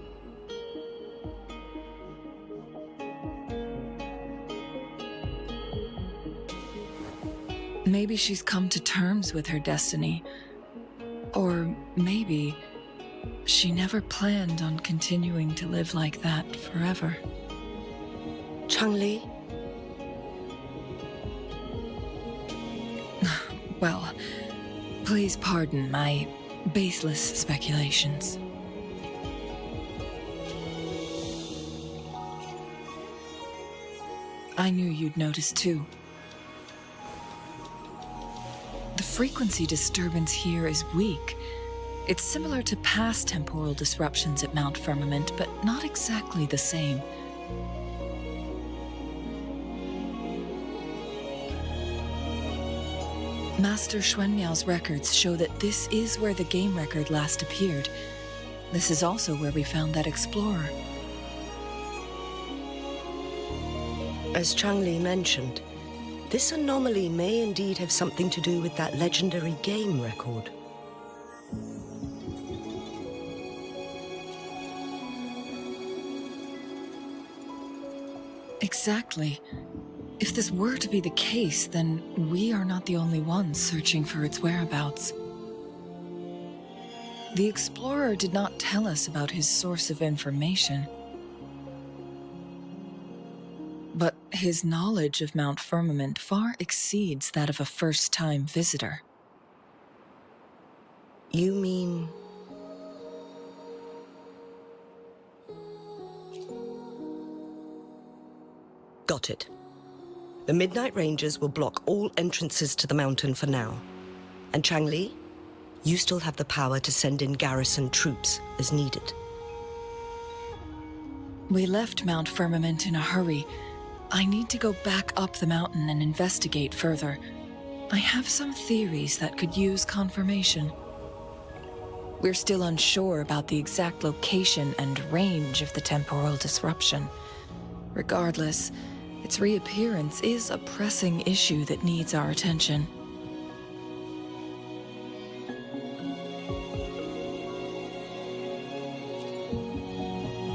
Maybe she's come to terms with her destiny. Or maybe she never planned on continuing to live like that forever. Changli? Well, please pardon my baseless speculations. I knew you'd notice too. The frequency disturbance here is weak. It's similar to past temporal disruptions at Mount Firmament, but not exactly the same. Master Xuanmiao's records show that this is where the game record last appeared. This is also where we found that explorer. As Changli mentioned, this anomaly may indeed have something to do with that legendary game record. Exactly. If this were to be the case, then we are not the only ones searching for its whereabouts. The explorer did not tell us about his source of information. But his knowledge of Mount Firmament far exceeds that of a first-time visitor. You mean... Got it. The Midnight Rangers will block all entrances to the mountain for now. And Changli, you still have the power to send in garrison troops as needed. We left Mount Firmament in a hurry. I need to go back up the mountain and investigate further. I have some theories that could use confirmation. We're still unsure about the exact location and range of the temporal disruption. Regardless, its reappearance is a pressing issue that needs our attention.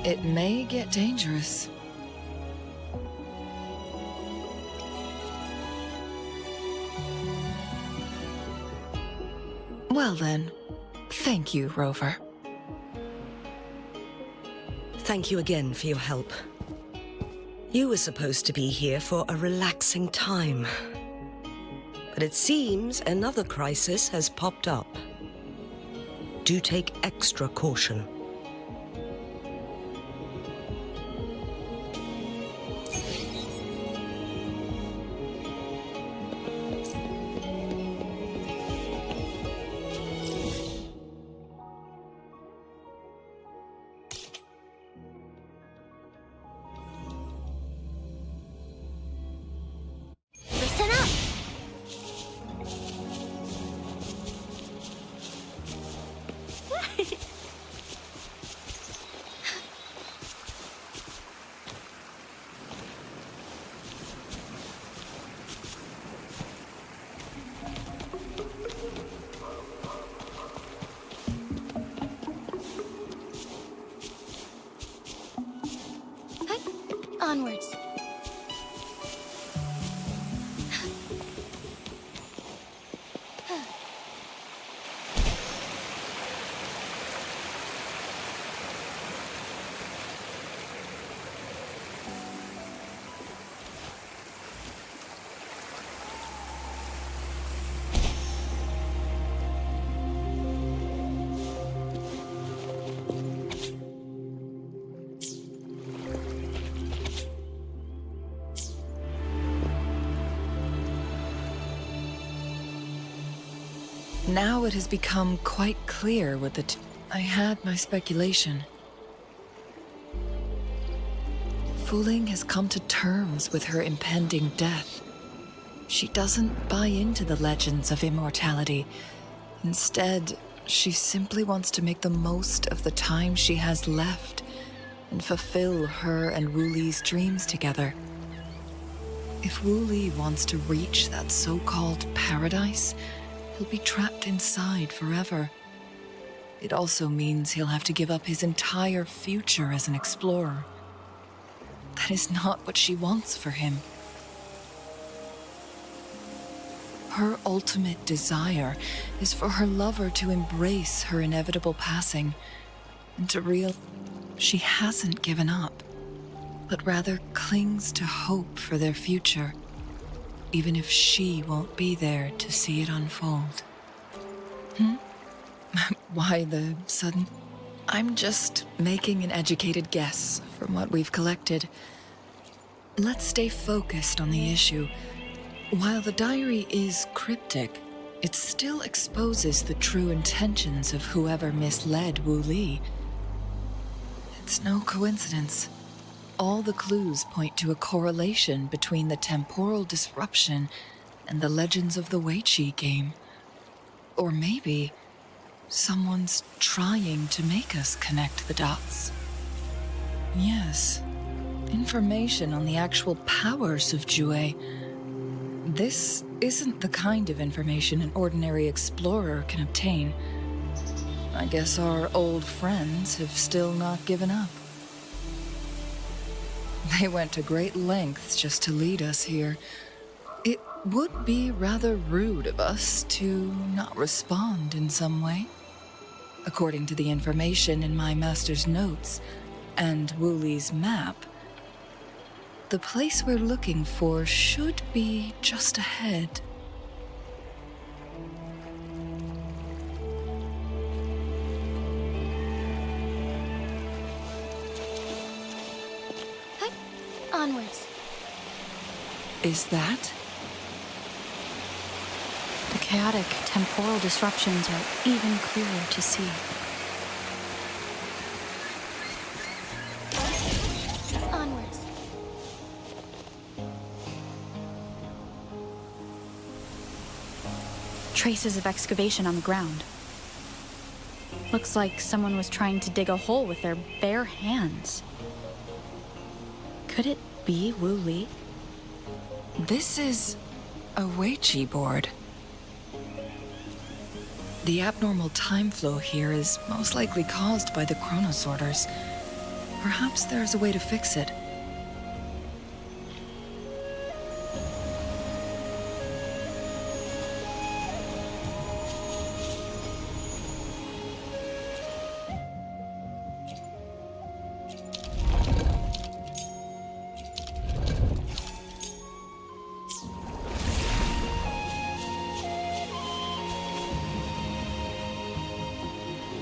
It may get dangerous. Well then, thank you, Rover. Thank you again for your help. You were supposed to be here for a relaxing time. But it seems another crisis has popped up. Do take extra caution. Listen up! Onwards. Now it has become quite clear what I had my speculation. Fu Ling has come to terms with her impending death. She doesn't buy into the legends of immortality. Instead, she simply wants to make the most of the time she has left and fulfill her and Wu Li's dreams together. If Wu Li wants to reach that so-called paradise, he'll be trapped inside forever. It also means he'll have to give up his entire future as an explorer. That is not what she wants for him. Her ultimate desire is for her lover to embrace her inevitable passing and to realize she hasn't given up, but rather clings to hope for their future, even if she won't be there to see it unfold. Why the sudden... I'm just making an educated guess from what we've collected. Let's stay focused on the issue. While the diary is cryptic, it still exposes the true intentions of whoever misled Wu Li. It's no coincidence. All the clues point to a correlation between the temporal disruption and the legends of the Weiqi game. Or maybe someone's trying to make us connect the dots. Yes, information on the actual powers of Jue. This isn't the kind of information an ordinary explorer can obtain. I guess our old friends have still not given up. They went to great lengths just to lead us here. It would be rather rude of us to not respond in some way. According to the information in my master's notes and Wuli's map, the place we're looking for should be just ahead. Onwards. Is that? The chaotic temporal disruptions are even clearer to see. Onwards. Traces of excavation on the ground. Looks like someone was trying to dig a hole with their bare hands. Could it be Wu Li? This is a Weiqi board. The abnormal time flow here is most likely caused by the chronosorters. Perhaps there's a way to fix it.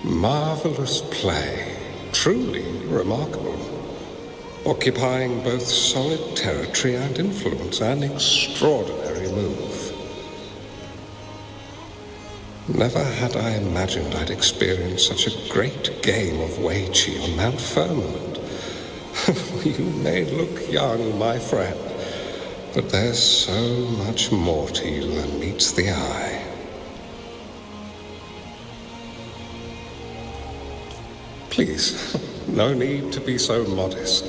Marvelous play, truly remarkable, occupying both solid territory and influence, an extraordinary move. Never had I imagined I'd experience such a great game of Weiqi on Mount Firmament. You may look young, my friend, but there's so much more to you than meets the eye. Please, no need to be so modest.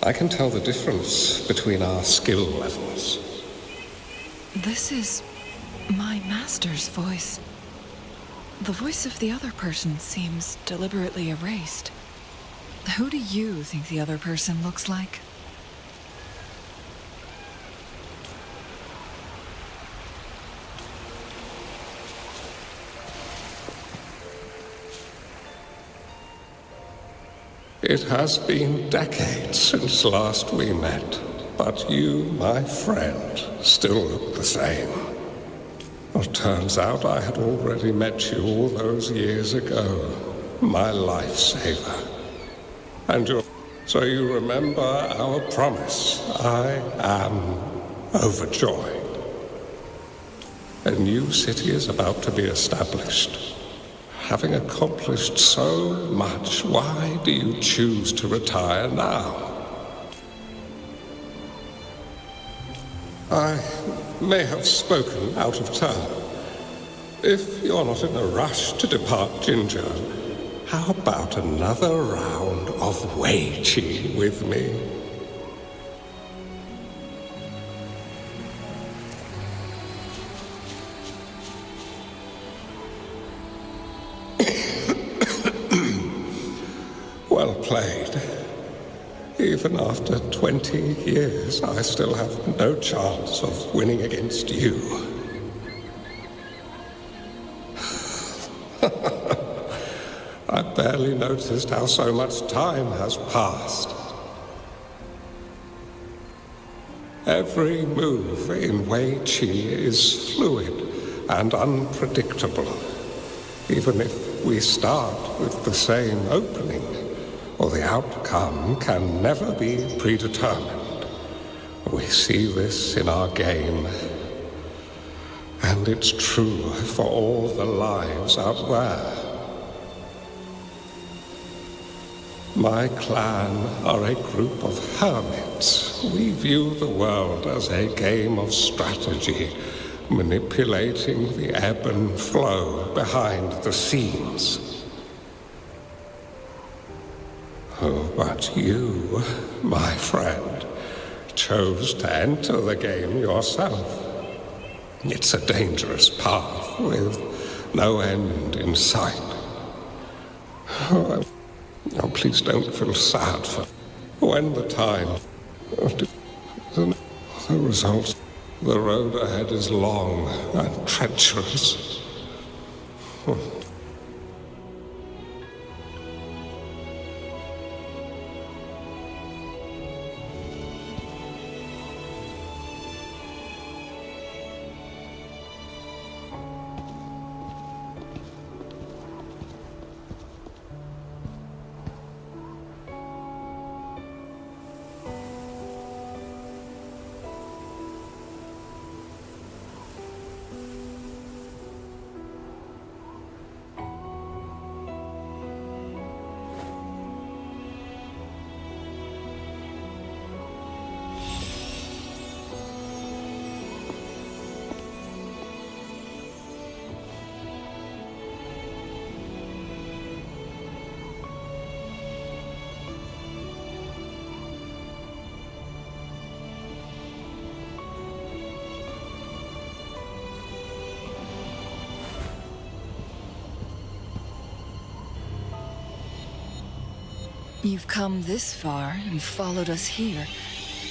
I can tell the difference between our skill levels. This is my master's voice. The voice of the other person seems deliberately erased. Who do you think the other person looks like? It has been decades since last we met, but you, my friend, still look the same. Well, turns out I had already met you all those years ago, my lifesaver. So you remember our promise. I am overjoyed. A new city is about to be established. Having accomplished so much, why do you choose to retire now? I may have spoken out of turn. If you're not in a rush to depart Jinzhou, how about another round of Weiqi with me? Well played. Even after 20 years, I still have no chance of winning against you. I barely noticed how so much time has passed. Every move in Weiqi is fluid and unpredictable. Even if we start with the same opening, or the outcome can never be predetermined. We see this in our game, and it's true for all the lives out there. My clan are a group of hermits, we view the world as a game of strategy, manipulating the ebb and flow behind the scenes. Oh, but you, my friend, chose to enter the game yourself. It's a dangerous path with no end in sight. Oh, please don't feel sad for when the time. The results. The road ahead is long and treacherous. You've come this far and followed us here,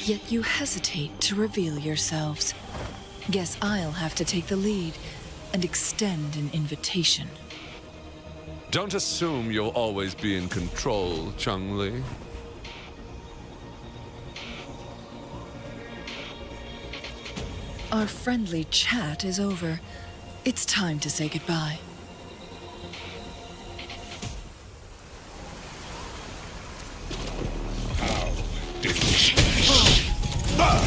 yet you hesitate to reveal yourselves. Guess I'll have to take the lead and extend an invitation. Don't assume you'll always be in control, Changli. Our friendly chat is over. It's time to say goodbye.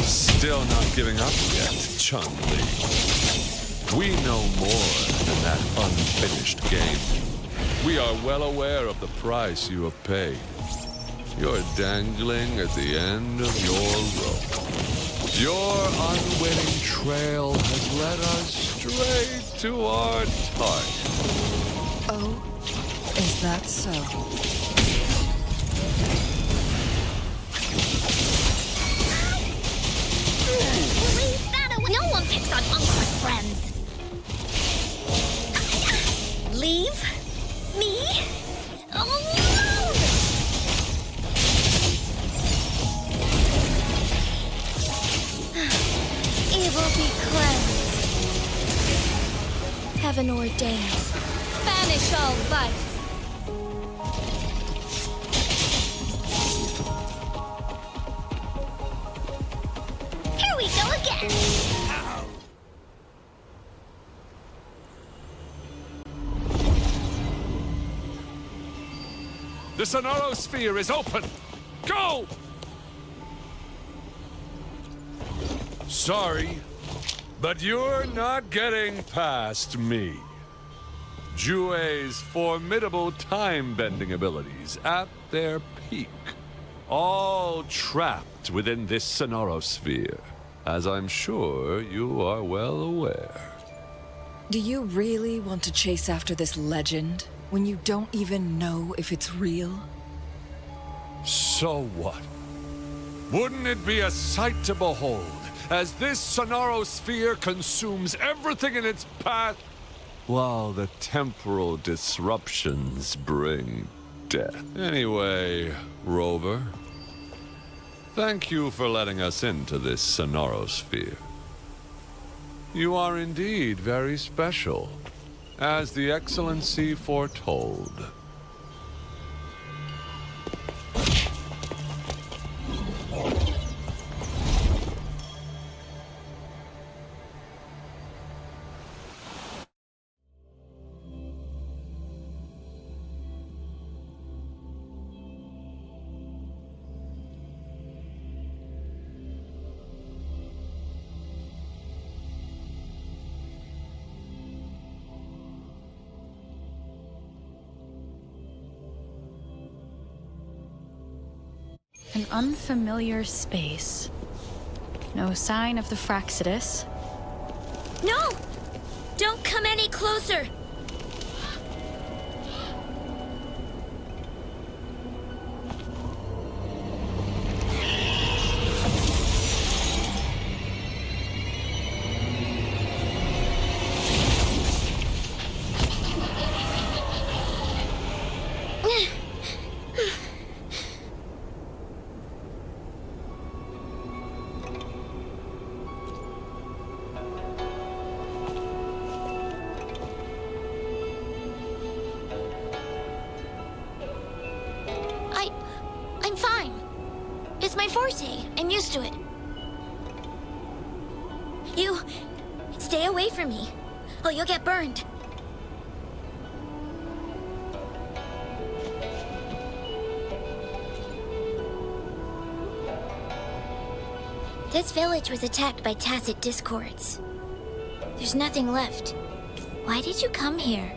Still not giving up yet, Changli. We know more than that unfinished game. We are well aware of the price you have paid. You're dangling at the end of your rope. Your unwitting trail has led us straight to our target. Oh, is that so? No one picks on Uncle's friends. Leave me alone! Evil be cleansed. Heaven ordains. Banish all vice. Here we go again. The Sonoro Sphere is open! Go! Sorry, but you're not getting past me. Jue's formidable time-bending abilities at their peak. All trapped within this Sonoro Sphere, as I'm sure you are well aware. Do you really want to chase after this legend when you don't even know if it's real? So what? Wouldn't it be a sight to behold as this Sonoro Sphere consumes everything in its path, while the temporal disruptions bring death? Anyway, Rover, thank you for letting us into this Sonoro Sphere. You are indeed very special, as the Excellency foretold. An unfamiliar space. No sign of the Fraxidus. No! Don't come any closer! I'm fine. It's my forte. I'm used to it. You... stay away from me. Oh, you'll get burned. This village was attacked by tacit discords. There's nothing left. Why did you come here?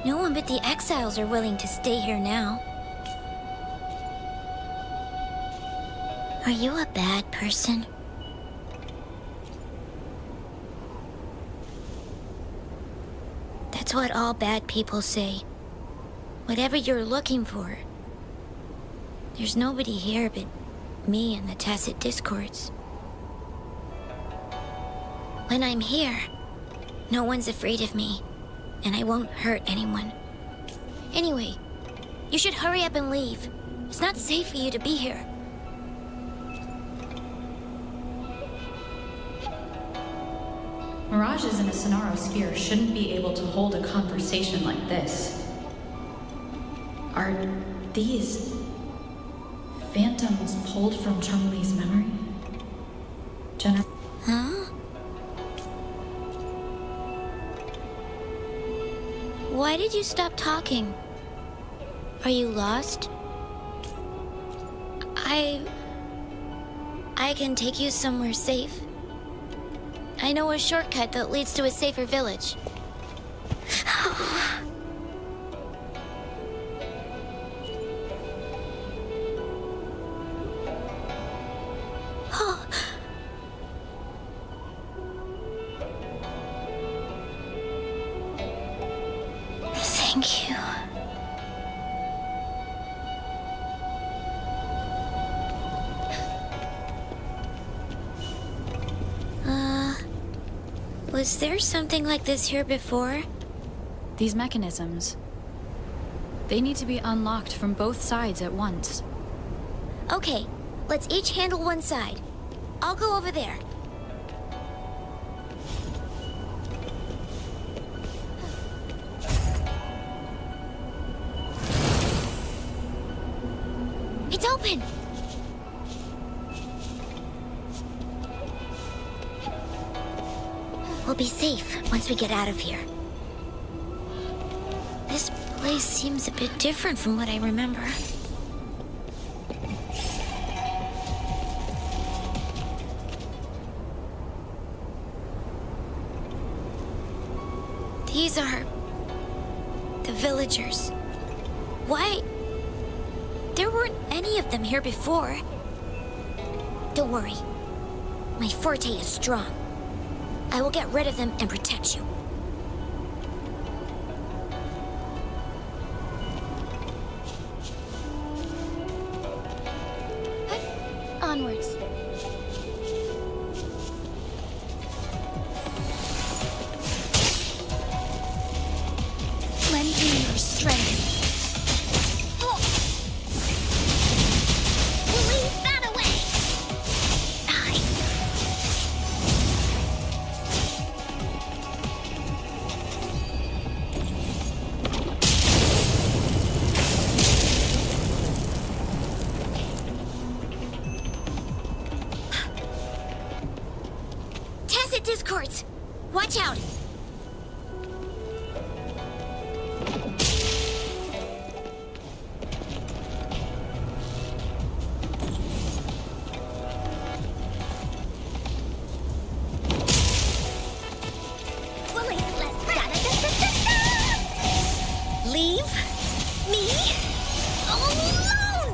No one but the exiles are willing to stay here now. Are you a bad person? That's what all bad people say. Whatever you're looking for. There's nobody here but me and the tacit discords. When I'm here, no one's afraid of me, and I won't hurt anyone. Anyway, you should hurry up and leave. It's not safe for you to be here. Mirages in a Sonaro sphere shouldn't be able to hold a conversation like this. Are these phantoms pulled from Changli's memory? Huh? Why did you stop talking? Are you lost? I can take you somewhere safe. I know a shortcut that leads to a safer village. Thank you. Was there something like this here before? These mechanisms. They need to be unlocked from both sides at once. Okay, let's each handle one side. I'll go over there. It's open! We'll be safe once we get out of here. This place seems a bit different from what I remember. These are the villagers. Why? There weren't any of them here before. Don't worry. My forte is strong. I will get rid of them and protect you. Onwards. Lend me your strength. Leave that away! Tacit discords! Watch out! Leave me alone!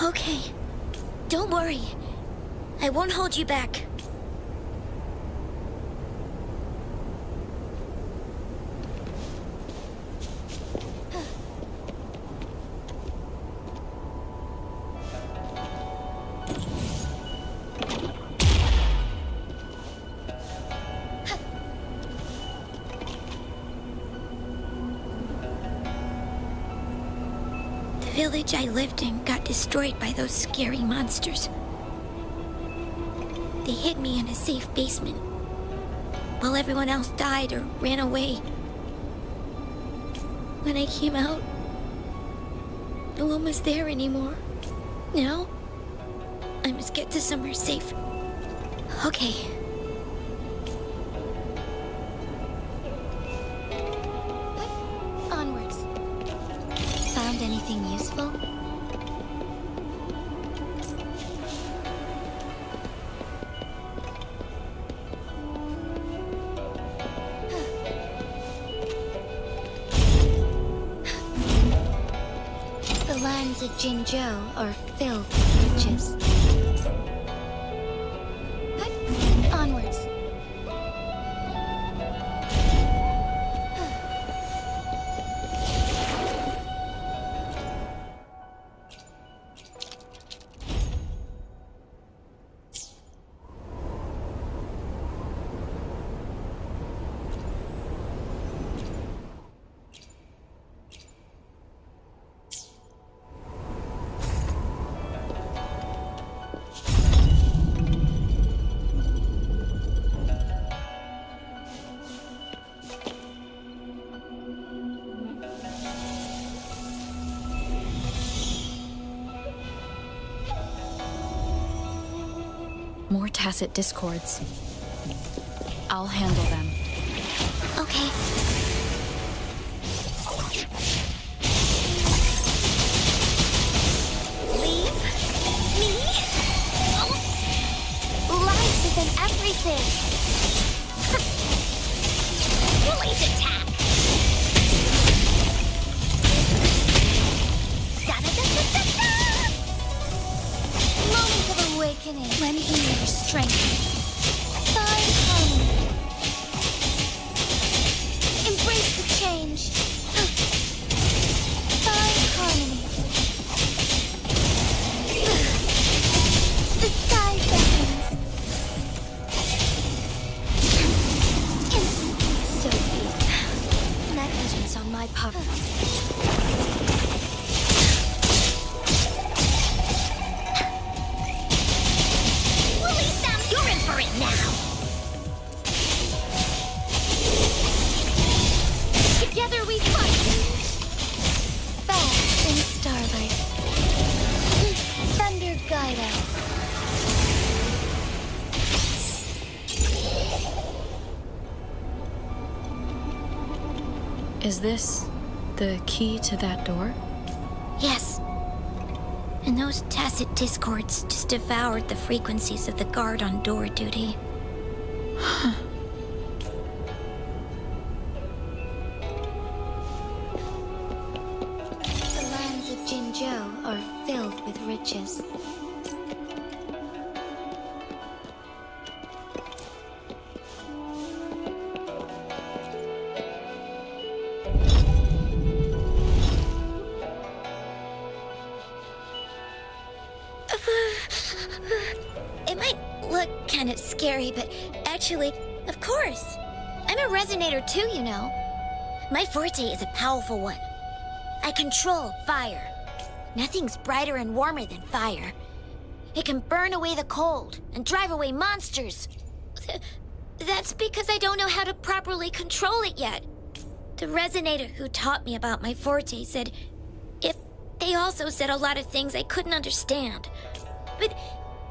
Okay. Don't worry. I won't hold you back. The village I lived in got destroyed by those scary monsters. They hid me in a safe basement, while everyone else died or ran away. When I came out, no one was there anymore. Now, I must get to somewhere safe. Okay. Onwards. Found anything useful? The lands of Jinzhou are filled with riches. Onwards. More tacit discords. I'll handle them. Okay. Leave me life is in everything. Blaze attack. Da-da-da-da-da-da. Moment of awakening. Lend me your strength. Find harmony. Embrace the change. Find harmony. The sky beckons. So deep. Negligence on my part. Release them! You're in for it now! Together we fight! Fast in starlight. Thunder guide us. Is this the key to that door? Yes. And those tacit discords just devoured the frequencies of the guard on door duty. The lands of Jinzhou are filled with riches. It might look kind of scary, but actually, of course. I'm a resonator too, you know. My forte is a powerful one. I control fire. Nothing's brighter and warmer than fire. It can burn away the cold and drive away monsters. That's because I don't know how to properly control it yet. The resonator who taught me about my forte said they also said a lot of things I couldn't understand. But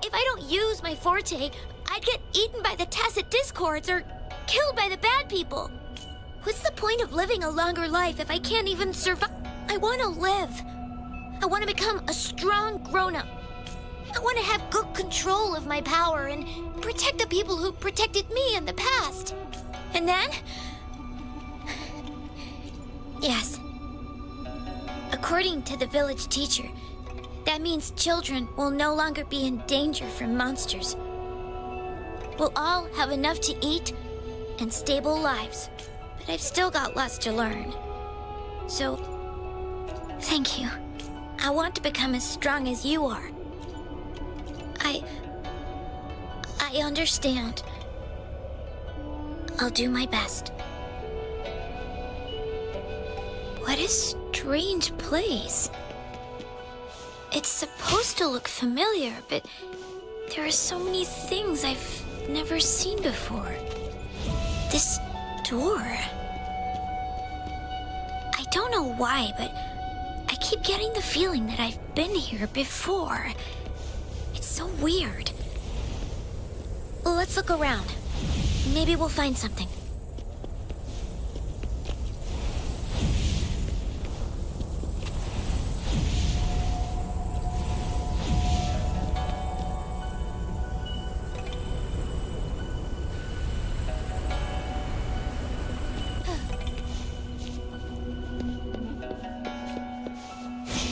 if I don't use my forte, I'd get eaten by the tacit discords or killed by the bad people. What's the point of living a longer life if I can't even survive? I want to live. I want to become a strong grown-up. I want to have good control of my power and protect the people who protected me in the past. And then... Yes. According to the village teacher, That means children will no longer be in danger from monsters. We'll all have enough to eat and stable lives. But I've still got lots to learn. So, thank you. I want to become as strong as you are. I understand. I'll do my best. What a strange place. It's supposed to look familiar, but there are so many things I've never seen before. This door. I don't know why, but I keep getting the feeling that I've been here before. It's so weird. Let's look around. Maybe we'll find something.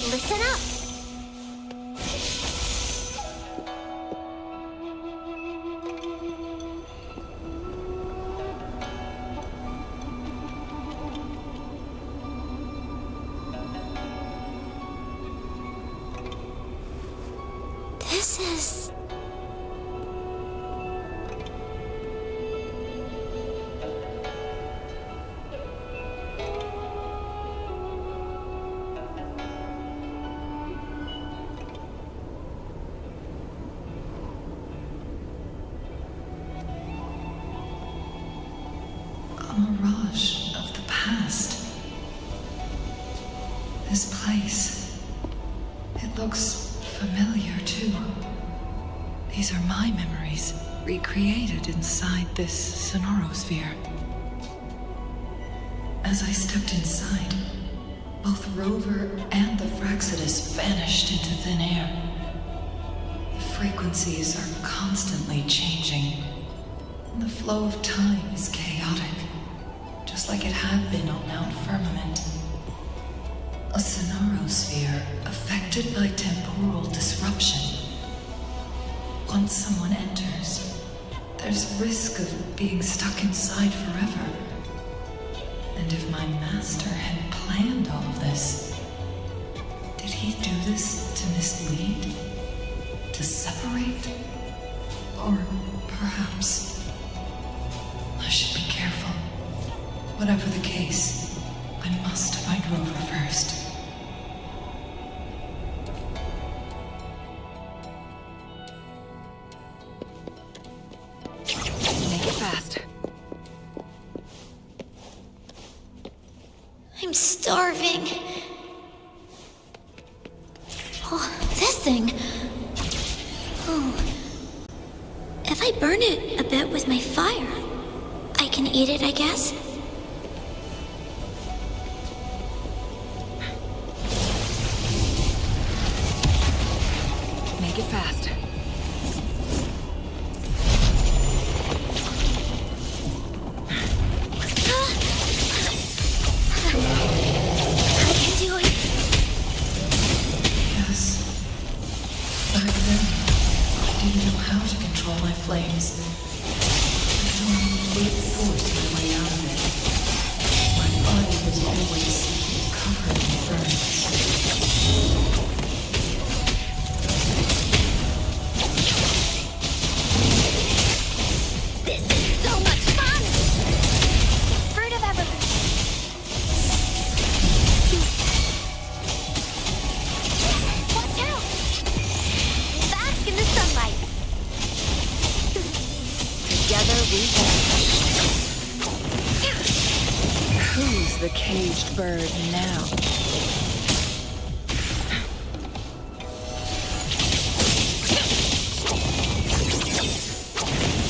Listen up. This is... a mirage of the past. This place, it looks familiar too. These are my memories, recreated inside this sonorosphere. As I stepped inside, both Rover and the Fraxidus vanished into thin air. The frequencies are constantly changing, and the flow of time is chaotic, just like it had been on Mount Firmament. A sonorosphere affected by temporal disruption. Once someone enters, there's risk of being stuck inside forever. And if my master had planned all of this, did he do this to mislead? To separate? Or perhaps I should be careful. Whatever the case, I must find Rover first. Make it fast. I'm starving. Oh, this thing. Oh. If I burn it a bit with my fire, I can eat it, I guess. Make it fast. I can do it. Yes. Back then, I didn't know how to control my flames. I could only brute force my way out of it. My body was always covered in burns. This is so much fun! Fruit of evolution. Watch out! Bask in the sunlight. Together we vanish. Who's the caged bird now?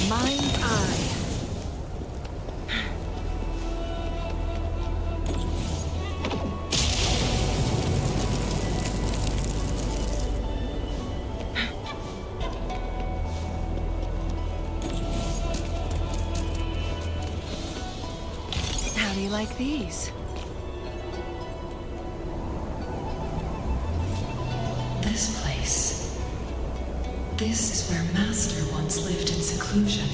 Mind's eye. How do you like these? This this place. This is where Master once lived in seclusion.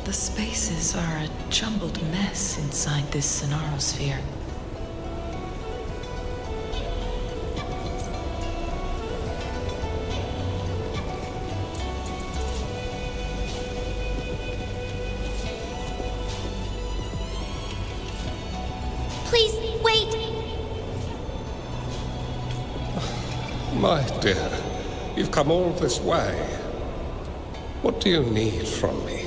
The spaces are a jumbled mess inside this sonarosphere. Please, wait! My dear, you've come all this way. What do you need from me?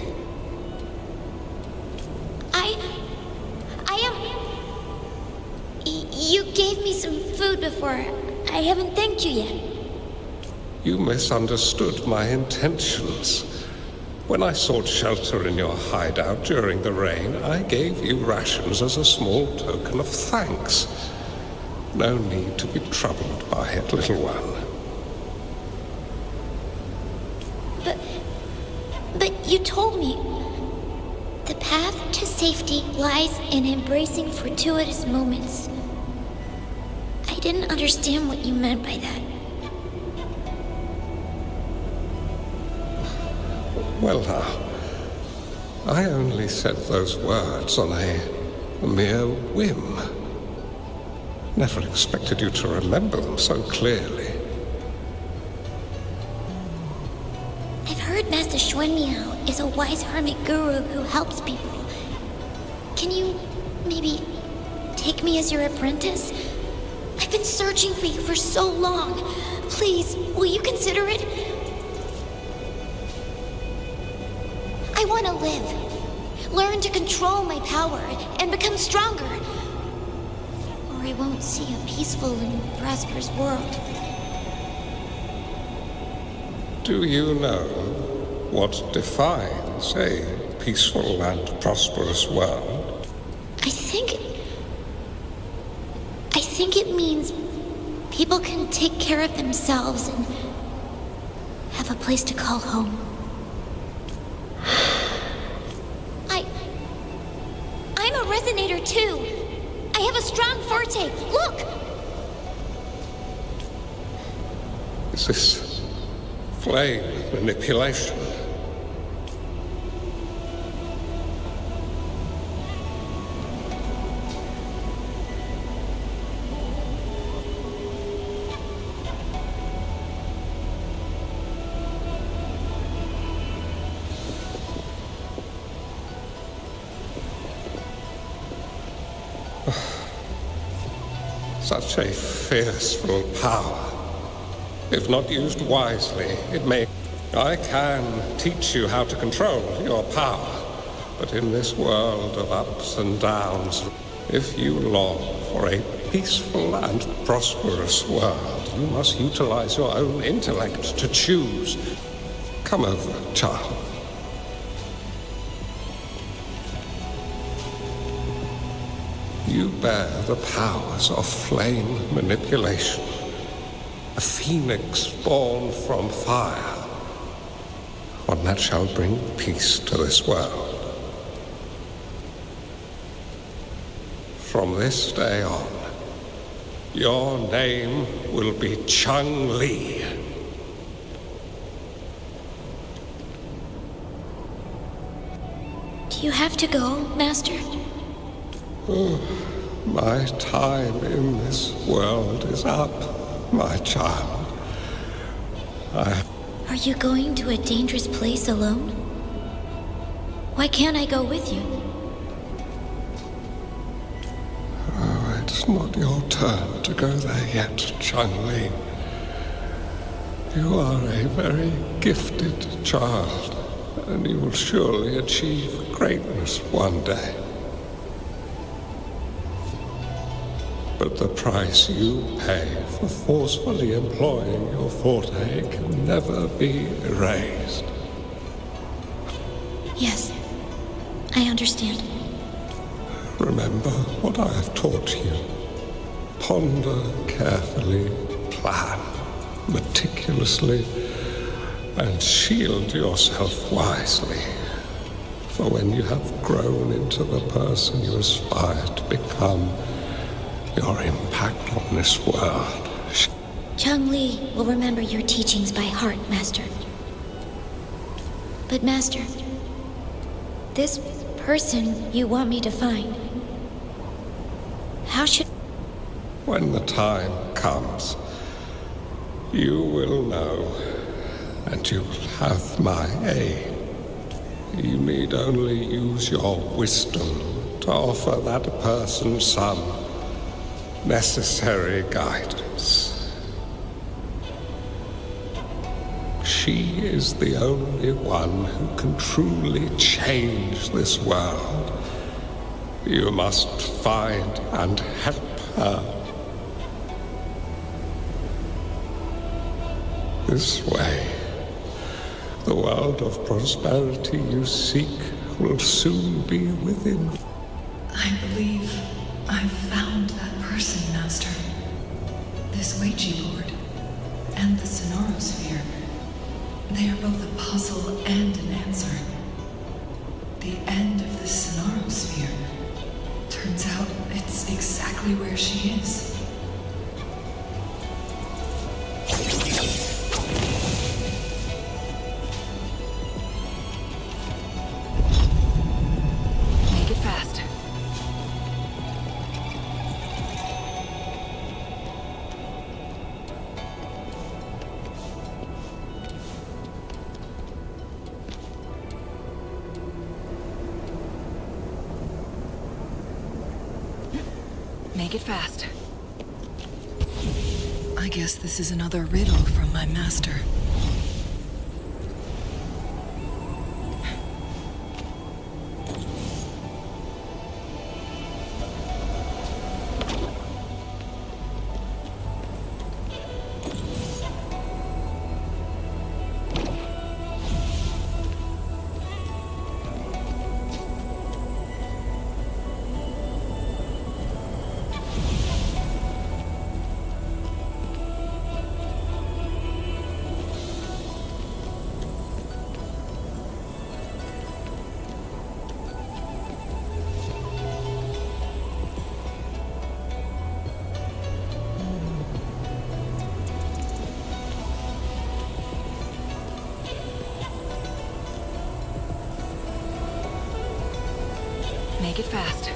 You gave me some food before. I haven't thanked you yet. You misunderstood my intentions. When I sought shelter in your hideout during the rain, I gave you rations as a small token of thanks. No need to be troubled by it, little one. But you told me the path to safety lies in embracing fortuitous moments. I didn't understand what you meant by that. Well now, I only said those words on a mere whim. Never expected you to remember them so clearly. I've heard Master Xuanmiao is a wise hermit guru who helps people. Can you maybe take me as your apprentice? I've been searching for you for so long. Please, will you consider it? I want to live. Learn to control my power and become stronger. Or I won't see a peaceful and prosperous world. Do you know what defines a peaceful and prosperous world? I think it means people can take care of themselves and have a place to call home. I'm a resonator too. I have a strong forte. Look! Is this flame manipulation? Such a fearful power. If not used wisely, it may... I can teach you how to control your power, but in this world of ups and downs, if you long for a peaceful and prosperous world, you must utilize your own intellect to choose. Come over, child. You bear the powers of flame manipulation, a phoenix born from fire, one that shall bring peace to this world. From this day on, your name will be Changli. Do you have to go, Master? My time in this world is up, my child. Are you going to a dangerous place alone? Why can't I go with you? Oh, it's not your turn to go there yet, Changli. You are a very gifted child, and you will surely achieve greatness one day. But the price you pay for forcefully employing your forte can never be erased. Yes, I understand. Remember what I have taught you. Ponder carefully, plan meticulously, and shield yourself wisely. For when you have grown into the person you aspire to become, your impact on this world. Changli will remember your teachings by heart, Master. But Master, this person you want me to find, how should... When the time comes, you will know, and you'll have my aid. You need only use your wisdom to offer that person some necessary guidance. She is the only one who can truly change this world. You must find and help her. This way, the world of prosperity you seek will soon be within. I believe I've found that person, Master. This Ouija board and the Sonoro sphere. They are both a puzzle and an answer. The end of the Sonoro sphere. Turns out it's exactly where she is. Make it fast. Make it fast. I guess this is another riddle from my master. Make it fast.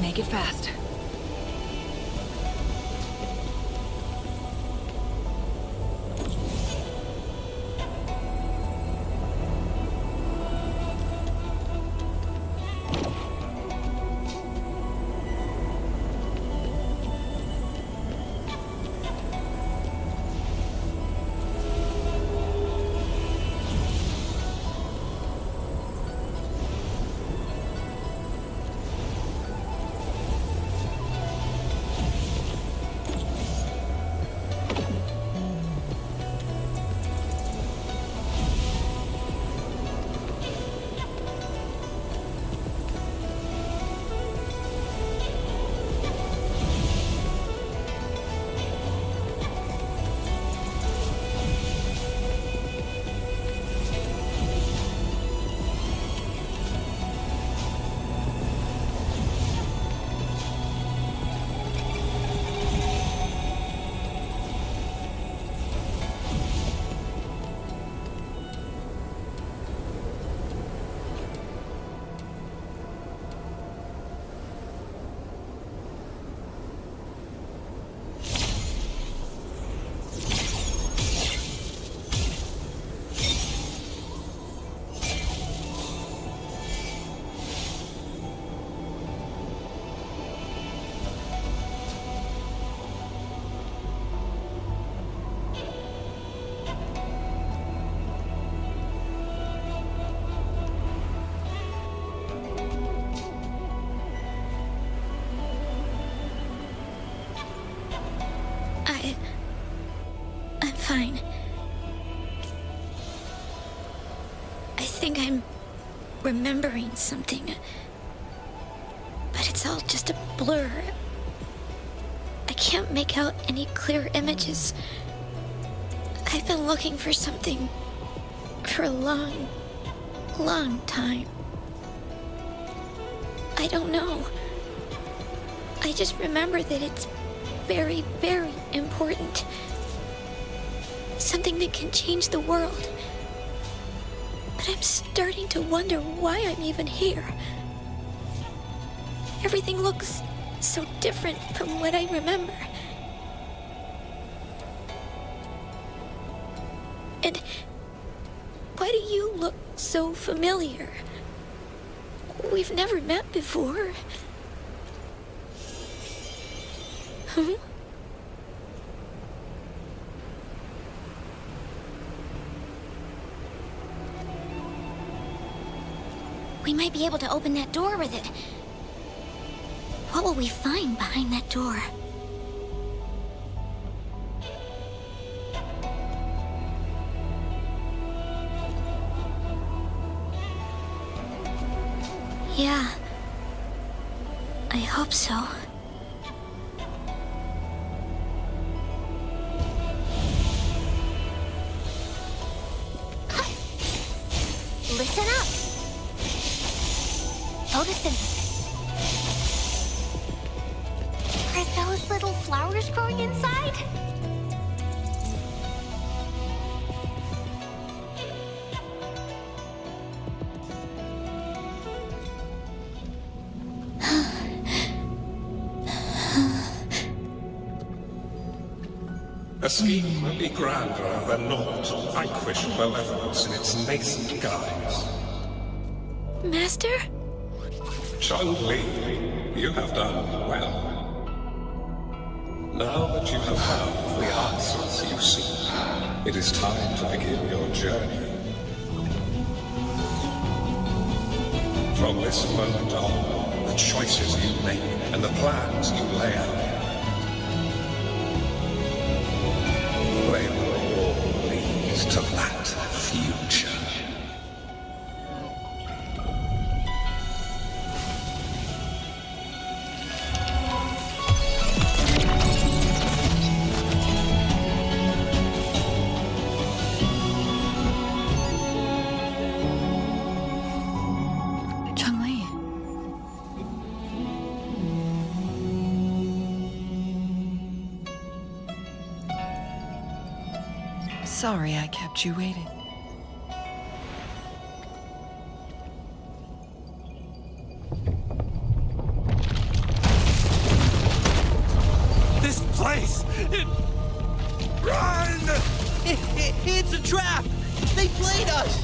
Make it fast. think I'm remembering something. But it's all just a blur. I can't make out any clear images. I've been looking for something for a long, long time. I don't know. I just remember that it's very, very important. Something that can change the world. But I'm starting to wonder why I'm even here. Everything looks so different from what I remember. And why do you look so familiar? We've never met before. Huh? We might be able to open that door with it. What will we find behind that door? Yeah. I hope so. Listen up. Photosynthesis. Are those little flowers growing inside? A scheme would be grander than naught, vanquish malevolence in its nascent guise. Master? Changli, you have done well. Now that you have found the answers you seek, it is time to begin your journey. From this moment on, the choices you make and the plans you lay out, they will all lead to that future. Sorry I kept you waiting. This place! Run! It's a trap! They played us!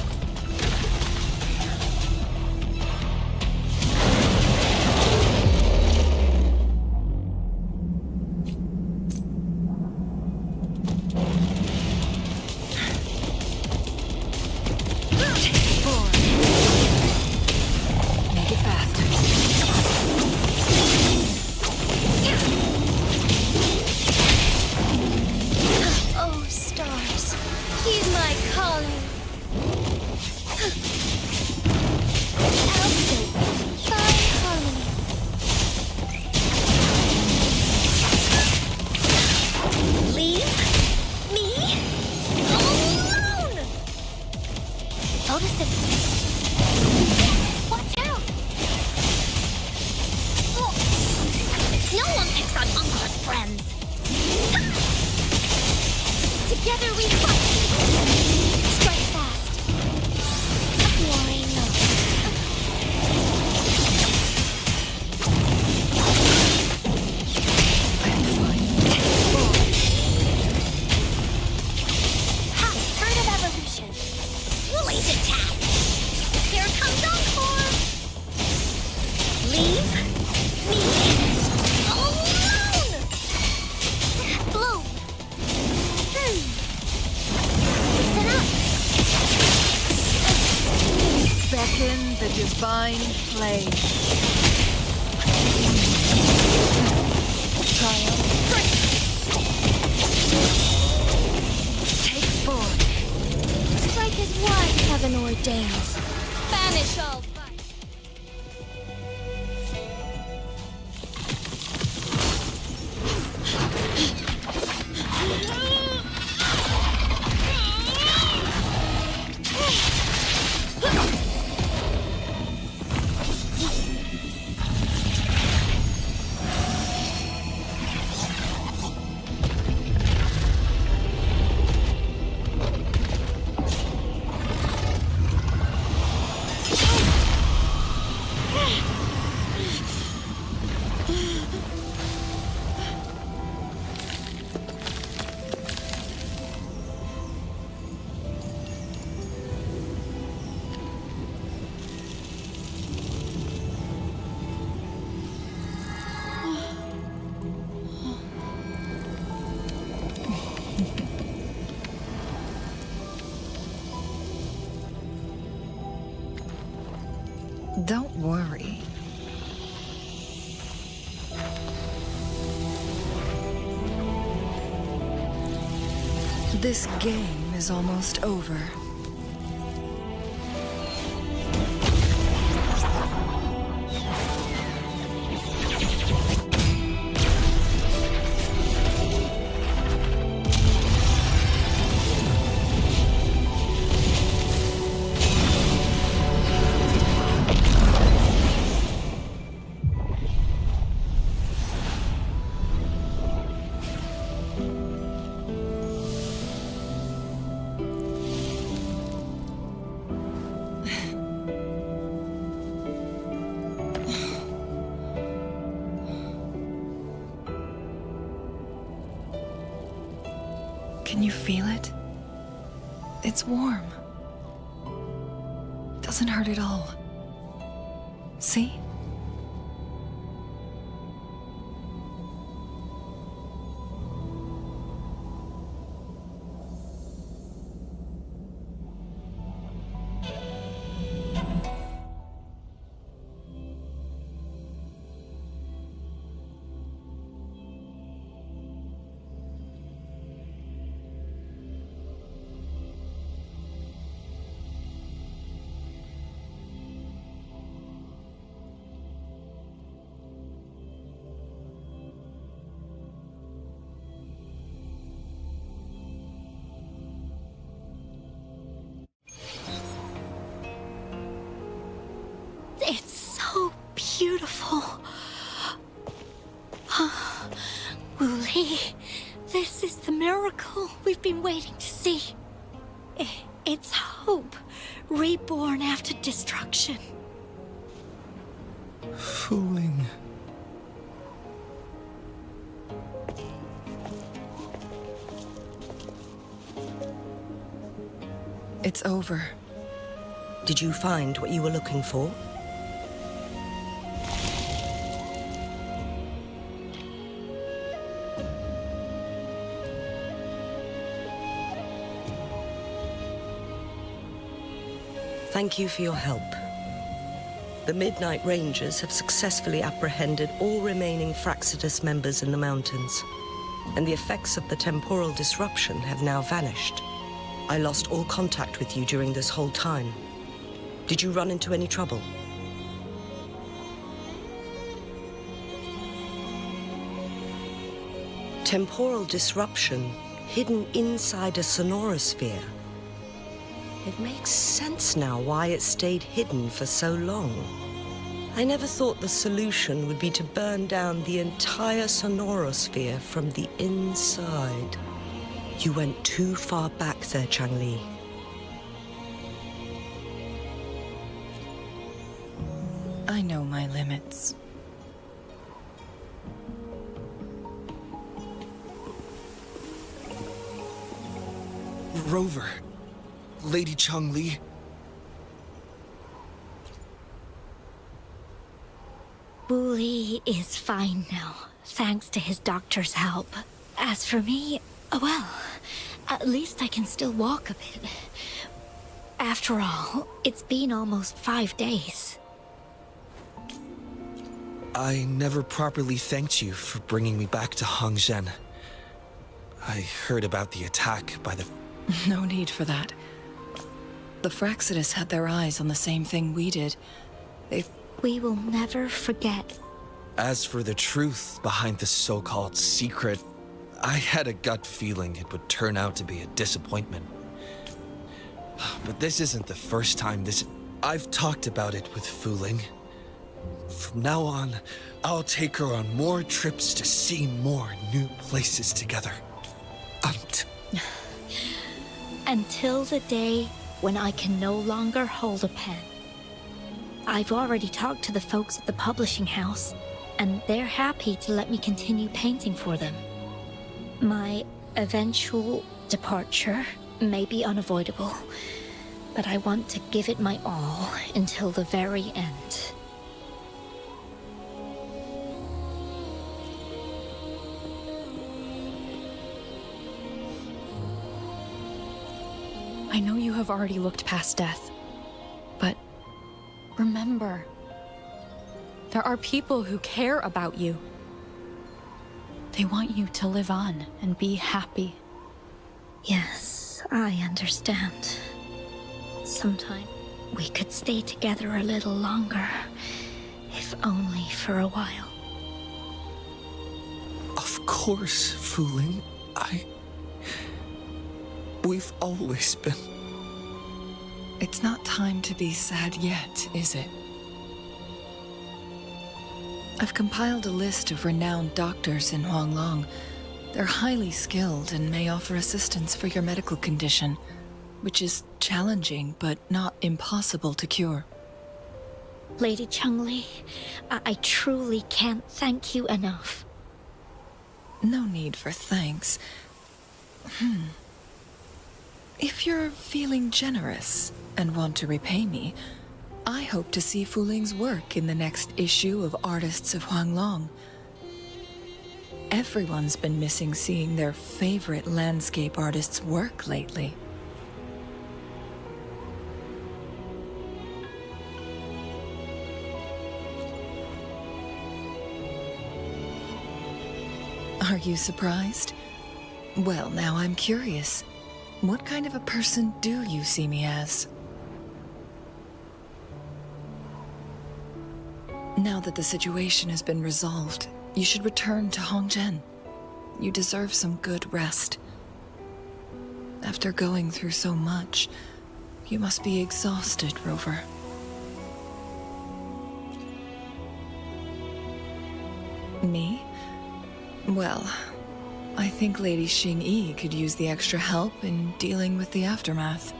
Oh, stars. Heed my calling. Outfit. Fine harmony. Leave me alone! Photosynthesis. Watch out! Oh. No one picks on Uncle's friends. Together we fight! Strike fast! Why not? Ha! Bird of evolution! Woolly attack! Here comes Encore! Leave me alone! Bloom! Listen up! Beckon the divine flame. Triumph. Take form. Strike as one heaven ordains. Banish all fire. Don't worry. This game is almost over. Can you feel it? It's warm. Doesn't hurt at all. See? It's so beautiful. Wooly, this is the miracle we've been waiting to see. It's hope, reborn after destruction. Fooling. It's over. Did you find what you were looking for? Thank you for your help. The Midnight Rangers have successfully apprehended all remaining Fraxidus members in the mountains, and the effects of the temporal disruption have now vanished. I lost all contact with you during this whole time. Did you run into any trouble? Temporal disruption hidden inside a sonorosphere. It makes sense now why it stayed hidden for so long. I never thought the solution would be to burn down the entire sonorosphere from the inside. You went too far back there, Changli. I know my limits. Rover. Lady Changli. Wooly is fine now, thanks to his doctor's help. As for me, well, at least I can still walk a bit. After all, it's been almost 5 days. I never properly thanked you for bringing me back to Hongzhen. I heard about the attack by the... No need for that. The Fraxidus had their eyes on the same thing we did. We will never forget. As for the truth behind the so-called secret, I had a gut feeling it would turn out to be a disappointment. But this isn't the first time I've talked about it with Fu Ling. From now on, I'll take her on more trips to see more new places together. Until the day when I can no longer hold a pen. I've already talked to the folks at the publishing house, and they're happy to let me continue painting for them. My eventual departure may be unavoidable, but I want to give it my all until the very end. I know you have already looked past death, but remember, there are people who care about you. They want you to live on and be happy. Yes, I understand. Sometime we could stay together a little longer, if only for a while. Of course, Fu Ling. We've always been... It's not time to be sad yet, is it? I've compiled a list of renowned doctors in Huanglong. They're highly skilled and may offer assistance for your medical condition, which is challenging but not impossible to cure. Lady Changli, I truly can't thank you enough. No need for thanks. If you're feeling generous and want to repay me, I hope to see Fu Ling's work in the next issue of Artists of Huanglong. Everyone's been missing seeing their favorite landscape artists work lately. Are you surprised? Well, now I'm curious. What kind of a person do you see me as? Now that the situation has been resolved, you should return to Hongzhen. You deserve some good rest. After going through so much, you must be exhausted, Rover. Me? Well, I think Lady Xingyi could use the extra help in dealing with the aftermath.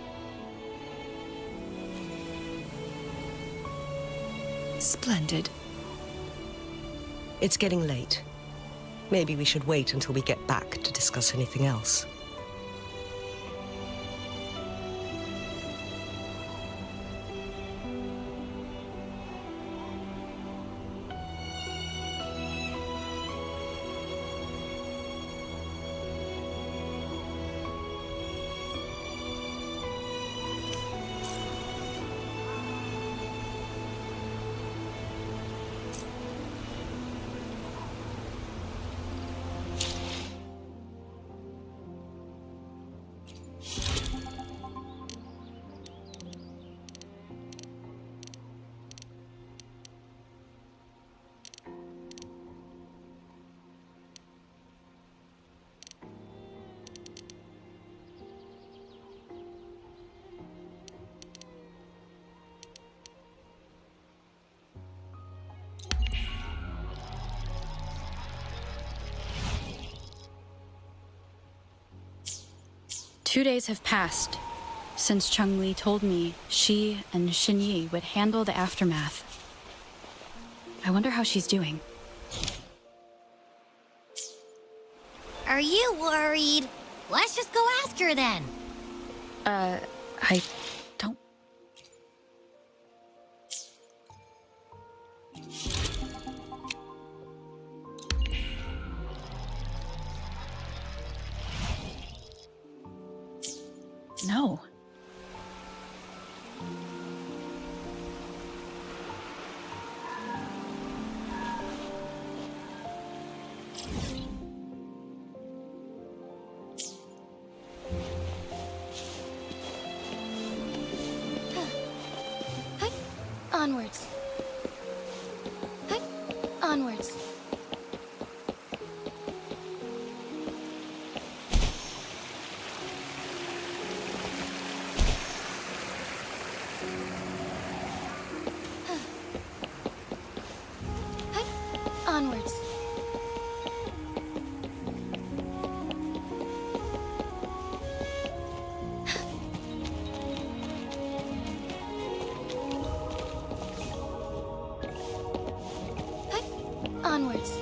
Splendid. It's getting late. Maybe we should wait until we get back to discuss anything else. Two days have passed since Changli told me she and Xingyi would handle the aftermath. I wonder how she's doing. Are you worried? Let's just go ask her then. I don't... No. Onwards. Hey, onwards. Hey, onwards. Onwards.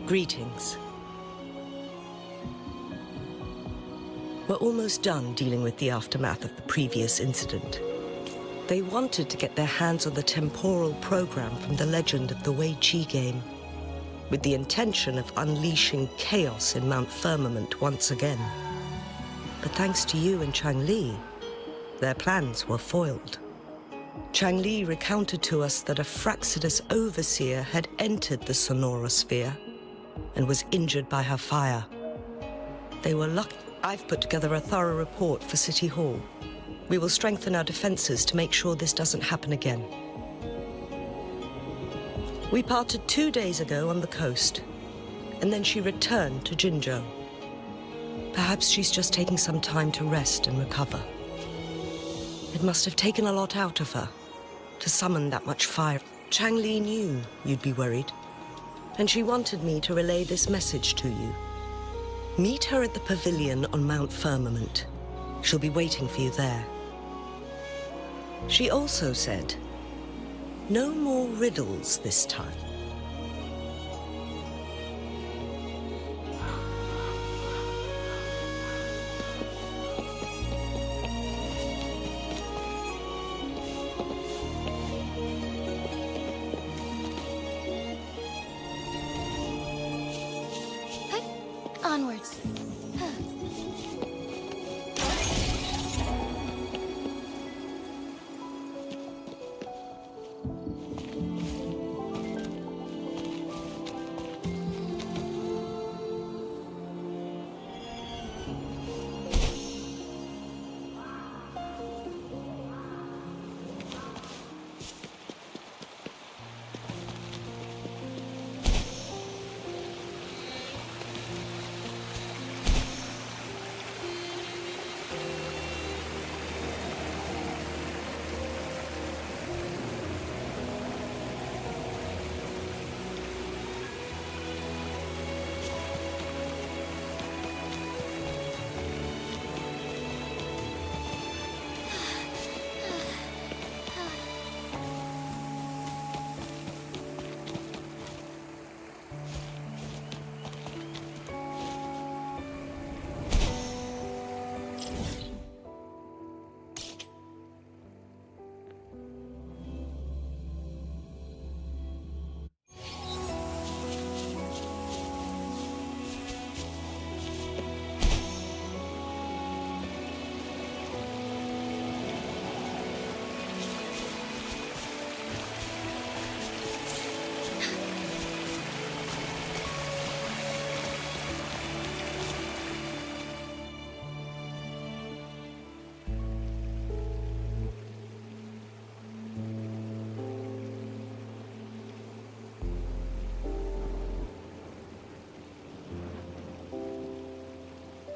Greetings. We're almost done dealing with the aftermath of the previous incident. They wanted to get their hands on the temporal program from the legend of the Wei Qi game, with the intention of unleashing chaos in Mount Firmament once again. But thanks to you and Changli, their plans were foiled. Changli recounted to us that a Fraxidus overseer had entered the Sonora sphere and was injured by her fire. They were lucky. I've put together a thorough report for City Hall. We will strengthen our defenses to make sure this doesn't happen again. We parted 2 days ago on the coast, and then she returned to Jinzhou. Perhaps she's just taking some time to rest and recover. It must have taken a lot out of her to summon that much fire. Changli knew you'd be worried, and she wanted me to relay this message to you. Meet her at the pavilion on Mount Firmament. She'll be waiting for you there. She also said, no more riddles this time. Onwards.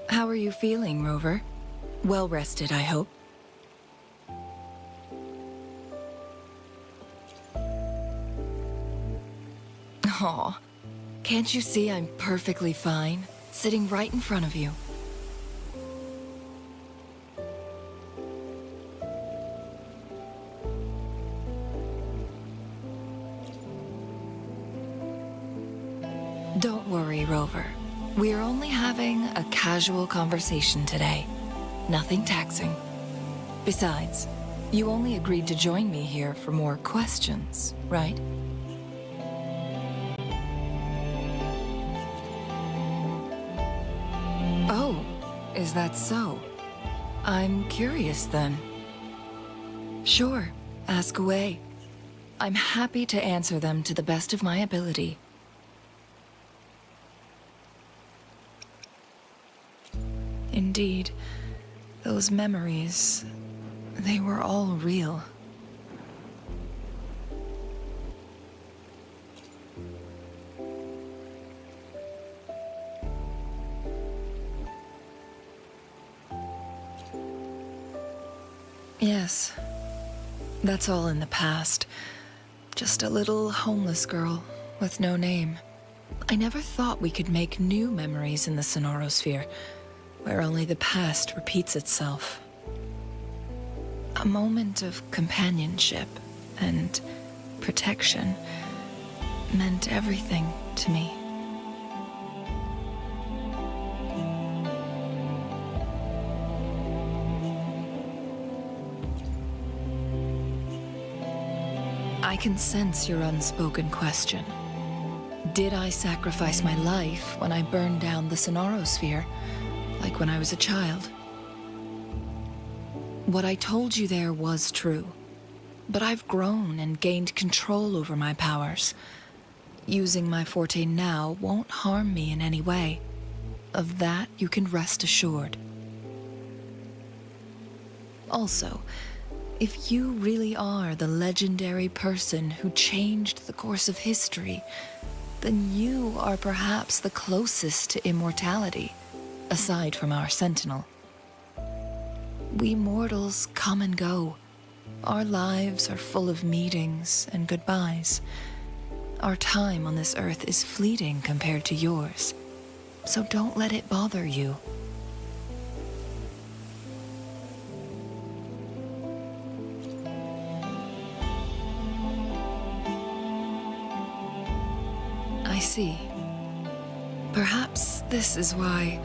How are you feeling, Rover? Well rested, I hope. Aw, can't you see I'm perfectly fine, sitting right in front of you? Don't worry, Rover. We're only having a casual conversation today. Nothing taxing. Besides, you only agreed to join me here for more questions, right? Oh, is that so? I'm curious then. Sure, ask away. I'm happy to answer them to the best of my ability. Indeed. Those memories, they were all real. Yes, that's all in the past. Just a little homeless girl with no name. I never thought we could make new memories in the Sonorosphere, where only the past repeats itself. A moment of companionship and protection meant everything to me. I can sense your unspoken question. Did I sacrifice my life when I burned down the Sonorosphere, like when I was a child? What I told you there was true, but I've grown and gained control over my powers. Using my forte now won't harm me in any way. Of that, you can rest assured. Also, if you really are the legendary person who changed the course of history, then you are perhaps the closest to immortality, aside from our sentinel. We mortals come and go. Our lives are full of meetings and goodbyes. Our time on this earth is fleeting compared to yours, so don't let it bother you. I see. Perhaps this is why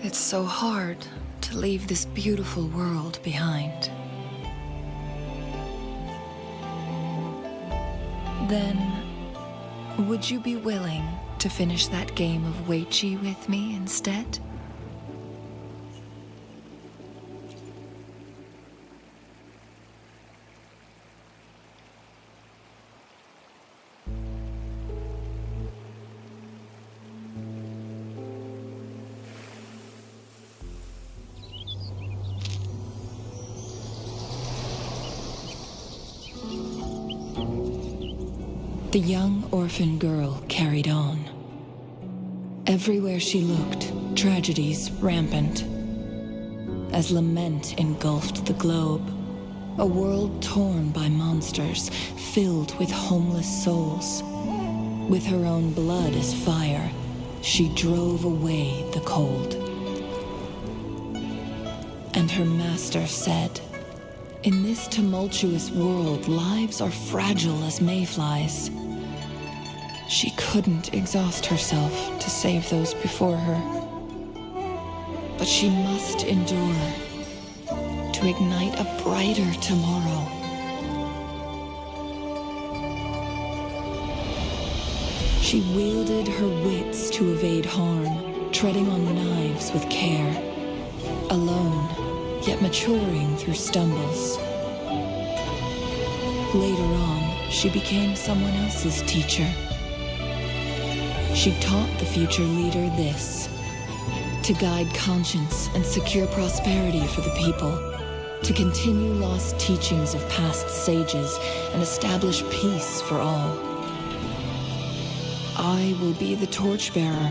it's so hard to leave this beautiful world behind. Then, would you be willing to finish that game of Weiqi with me instead? The young orphan girl carried on. Everywhere she looked, tragedies rampant. As lament engulfed the globe, a world torn by monsters, filled with homeless souls. With her own blood as fire, she drove away the cold. And her master said, "In this tumultuous world, lives are fragile as mayflies." She couldn't exhaust herself to save those before her. But she must endure to ignite a brighter tomorrow. She wielded her wits to evade harm, treading on knives with care. Alone, yet maturing through stumbles. Later on, she became someone else's teacher. She taught the future leader this: to guide conscience and secure prosperity for the people, to continue lost teachings of past sages and establish peace for all. I will be the torchbearer,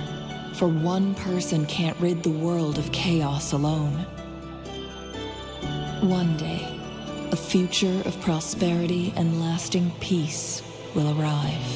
for one person can't rid the world of chaos alone. One day, a future of prosperity and lasting peace will arrive.